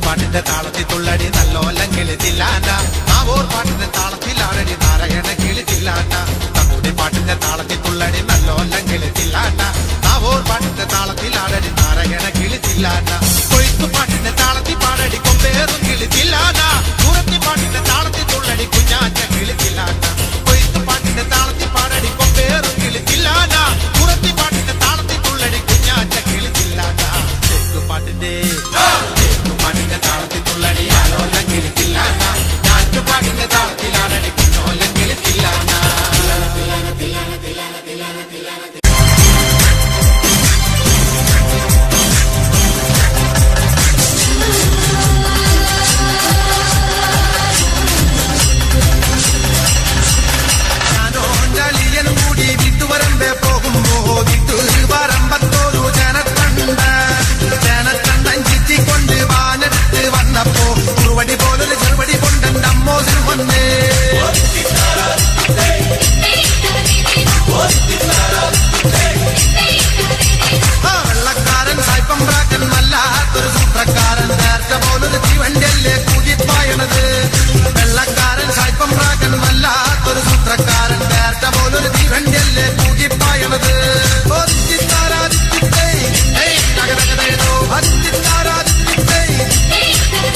പാട്ടിന്റെ താളത്തിൽ തുള്ളടി നല്ലോലം കിളിത്തില്ലാന നാവോർ പാട്ടിന്റെ താളത്തിലാടടി നാരായണ കിളിത്തില്ലാന തങ്ങളുടെ പാട്ടിന്റെ താളത്തിൽ തുള്ളടി നല്ലോലം കിളിത്തില്ലാന നാവോർ പാട്ടിന്റെ താളത്തിലാടടി നാരായണ കിളിത്തില്ലാന കൊയ്ത്തു പാട്ടിന്റെ താളത്തിൽ പാടടി കൊമ്പേറും കിളിത്തില്ലാന കുറത്തി പാട്ടിന്റെ താളത്തിൽ തുള്ളടി കുഞ്ഞാറ്റ കിളിത്തില്ലാന കൊയ്ത്തു പാട്ടിന്റെ താളത്തിൽ പാടടി കൊമ്പേറും കിളിത്തില്ലാന കുറത്തി പാട്ടിന്റെ താളത്തിൽ തുള്ളടി കുഞ്ഞാറ്റ കിളിത്തില്ലാന പാട്ടിന്റെ പാട്ടിന്റെ താളത്തിൽ തുള്ളടി ആലോലം കിളിത്തില്ലാന നാട്ടുപാട്ടിന്റെ താളത്തിലാടടി കുഞ്ഞോലം കിളിത്തില്ലാന ഞാനോ ചളിയനും കൂടി വിട്ടുവരമ്പേ പോകുമ്പോ വിട്ടുവരമ്പത്തോരു ജനക്കണ്ടൻ ചിറ്റിക്കൊണ്ട് വാനെടുത്ത് വന്നപ്പോ കുറുവടി പോലൊരു ചെറുവടി കൊണ്ടെന്റെ അമ്മോസിന് വന്നേ വെള്ളക്കാരൻ സായിപ്പം പ്രാക്കൻ വല്ലാത്തൊരു സൂത്രക്കാരൻ നേർച്ച പോലൊരു തീവണ്ടിയല്ലേ കൂടിപ്പായണത് വെള്ളക്കാരൻ സായിപ്പം പ്രാക്കൻ വല്ലാത്തൊരു സൂത്രക്കാരൻ നേർച്ച പോലൊരു തീവണ്ടിയല്ലേ കൂടിപ്പായണത്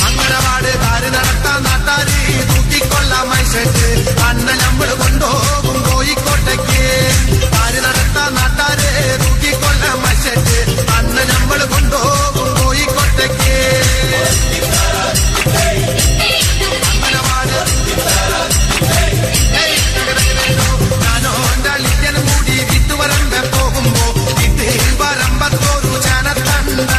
അങ്കനവാട് കാര് നടത്താൻ നാട്ടാരി തൂക്കിക്കൊള്ളാൻ മൈസെറ്റ് അണ്ണ നമ്മള് കൊണ്ടുപോകും കോഴിക്കോട്ടേക്ക് കാര് നടത്താൻ നാട്ടാരെ തൂക്കിക്കൊള്ളാൻ മൈസെറ്റ് അണ്ണ നമ്മള് കൊണ്ടുപോകും കോഴിക്കോട്ടേക്ക് അങ്കനവാട് ഞാനോ ലിറ്റനും കൂടി വിട്ടുവരമ്പ പോകുമ്പോ ഇത് വരമ്പത്തോരു ജനത്തണ്ട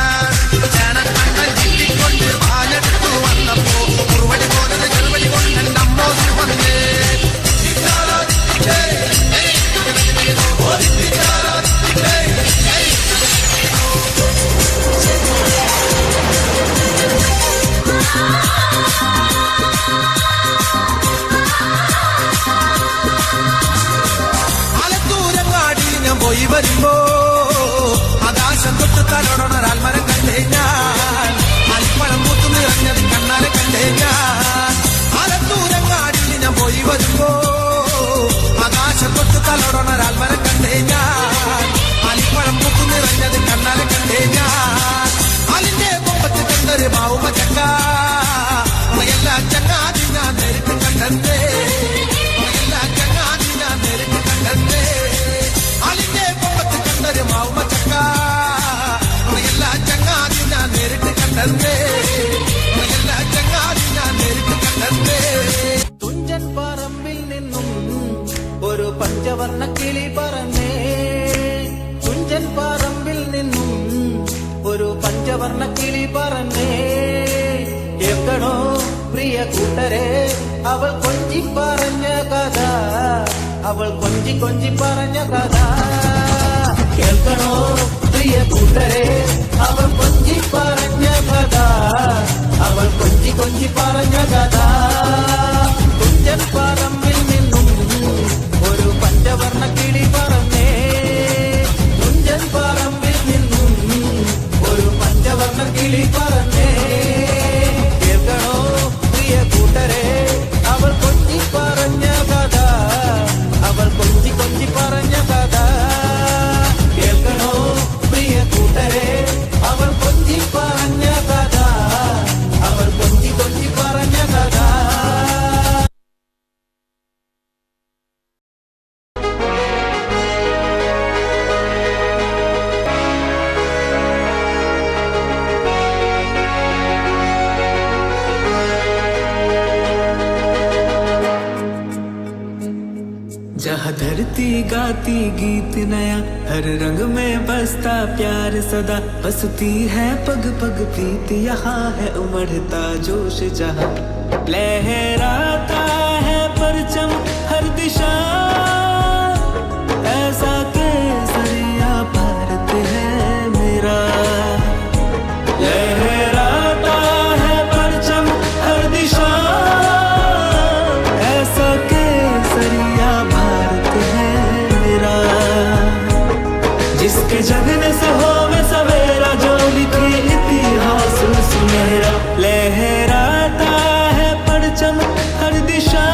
കൊണ്ട് വാനെടുത്തു വന്നപ്പോ കുറുവടി പോലെ ചെറുവടി കൊണ്ട് എന്റെ അമ്മോസിന് വന്നേ ആലത്തൂരങ്ങാടിയിൽ ഞാൻ പോയി വരുമ്പോ ആകാശം തൊട്ട് തലോടണൊരാൽമരം കണ്ടേ ഞാൻ അൽപ്പഴം പൂത്തു നിറഞ്ഞത് കണ്ണാലെ കണ്ടേ ഞാൻ ആലത്തൂരങ്ങാടിയിൽ ഞാൻ പോയി വരുമ്പോ ആകാശം തൊട്ട് തലോടണൊരാൽമരം കണ്ടേ ഞാൻ അൽപ്പഴം പൂത്തു നിറഞ്ഞത് കണ്ണാലെ കണ്ടേ ഞാൻ അതിന്റെ കൊമ്പത്ത് കണ്ടൊരു മാവുമ ചക്ക എല്ലാ ചങ്ങാതി ഞാൻ നേരിട്ട് കണ്ടേ എല്ലാ ചങ്ങാതി ഞാൻ നേരിട്ട് കണ്ടേ അതിന്റെ കൊമ്പത്ത് കണ്ടൊരു മാവുമ ചക്ക എല്ലാ ചങ്ങാതി ഞാൻ നേരിട്ട് കണ്ടേ എല്ലാ ചങ്ങാതി ഞാൻ നേരിട്ട് കണ്ടേ തുഞ്ചൻ പറമ്പിൽ നിന്നും ഒരു പഞ്ചവർണ്ണ കിളി പറന്നേ തുഞ്ചൻ പറമ്പിൽ നിന്നും ഒരു പഞ്ചവർണ്ണ കിളി പറന്നേ കേൾക്കണോ പ്രിയ കൂട്ടരെ അവൾ കൊഞ്ചി പറഞ്ഞ കഥ അവൾ കൊഞ്ചി കൊഞ്ചി പറഞ്ഞ കഥ കേൾക്കണോ പ്രിയ കൂട്ടരെ അവൾ കൊഞ്ചി പറഞ്ഞ കഥ അവൾ കൊഞ്ചി കൊഞ്ചി പറഞ്ഞ കഥ തുഞ്ചൻ പറമ്പിൽ നിന്നും ഒരു പഞ്ചവർണ്ണ കിളി പറന്നേ തുഞ്ചൻ പറമ്പിൽ നിന്നും ഒരു പഞ്ചവർണ്ണ കിളി പറന്നേ हंसती गाती गीत नया, हर रंग में बसता प्यार सदा, बसती है पग पग प्रीत यहाँ है उमड़ता जोश जहाँ, लहराता है परचम हर दिशा, ऐसा केसरिया भारत है मेरा। लहराता है परचम हर दिशा, ऐसा केसरिया भारत है मेरा। जिसके जगने से होवे सवेरा, जो लिखे इतिहास सुनहरा, लहराता है परचम हर दिशा,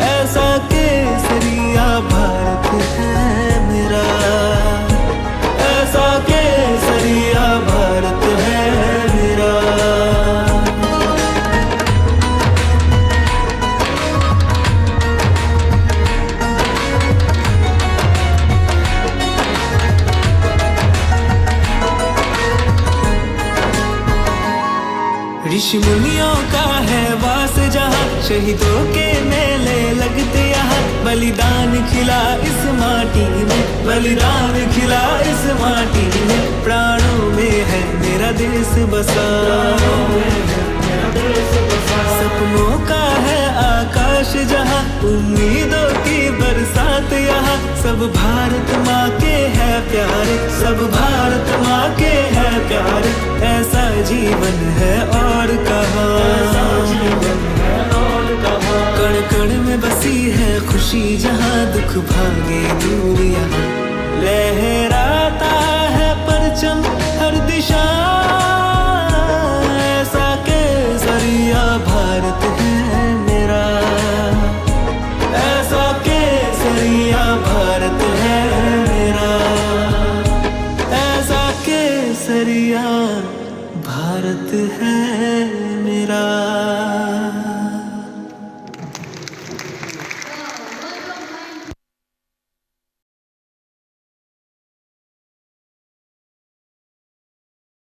ऐसा केसरिया भारत है मेरा, ऐसा केसरिया भारत है मेरा। ऋषि मुनियों का है वास जहाँ, शहीदों के मेले लगते यहाँ, बलिदान खिला इस माटी में, बलिदान खिला इस माटी में, प्राणों में है मेरा देश बसा, सपनों का है आकाश जहाँ, उम्मीदों की बरसात यहाँ, सब भारत माँ के है प्यारे, सब भारत माँ के है प्यारे, ऐसा जीवन है और कहाँ, कण कण में बसी है खुशी जहाँ, दुख भार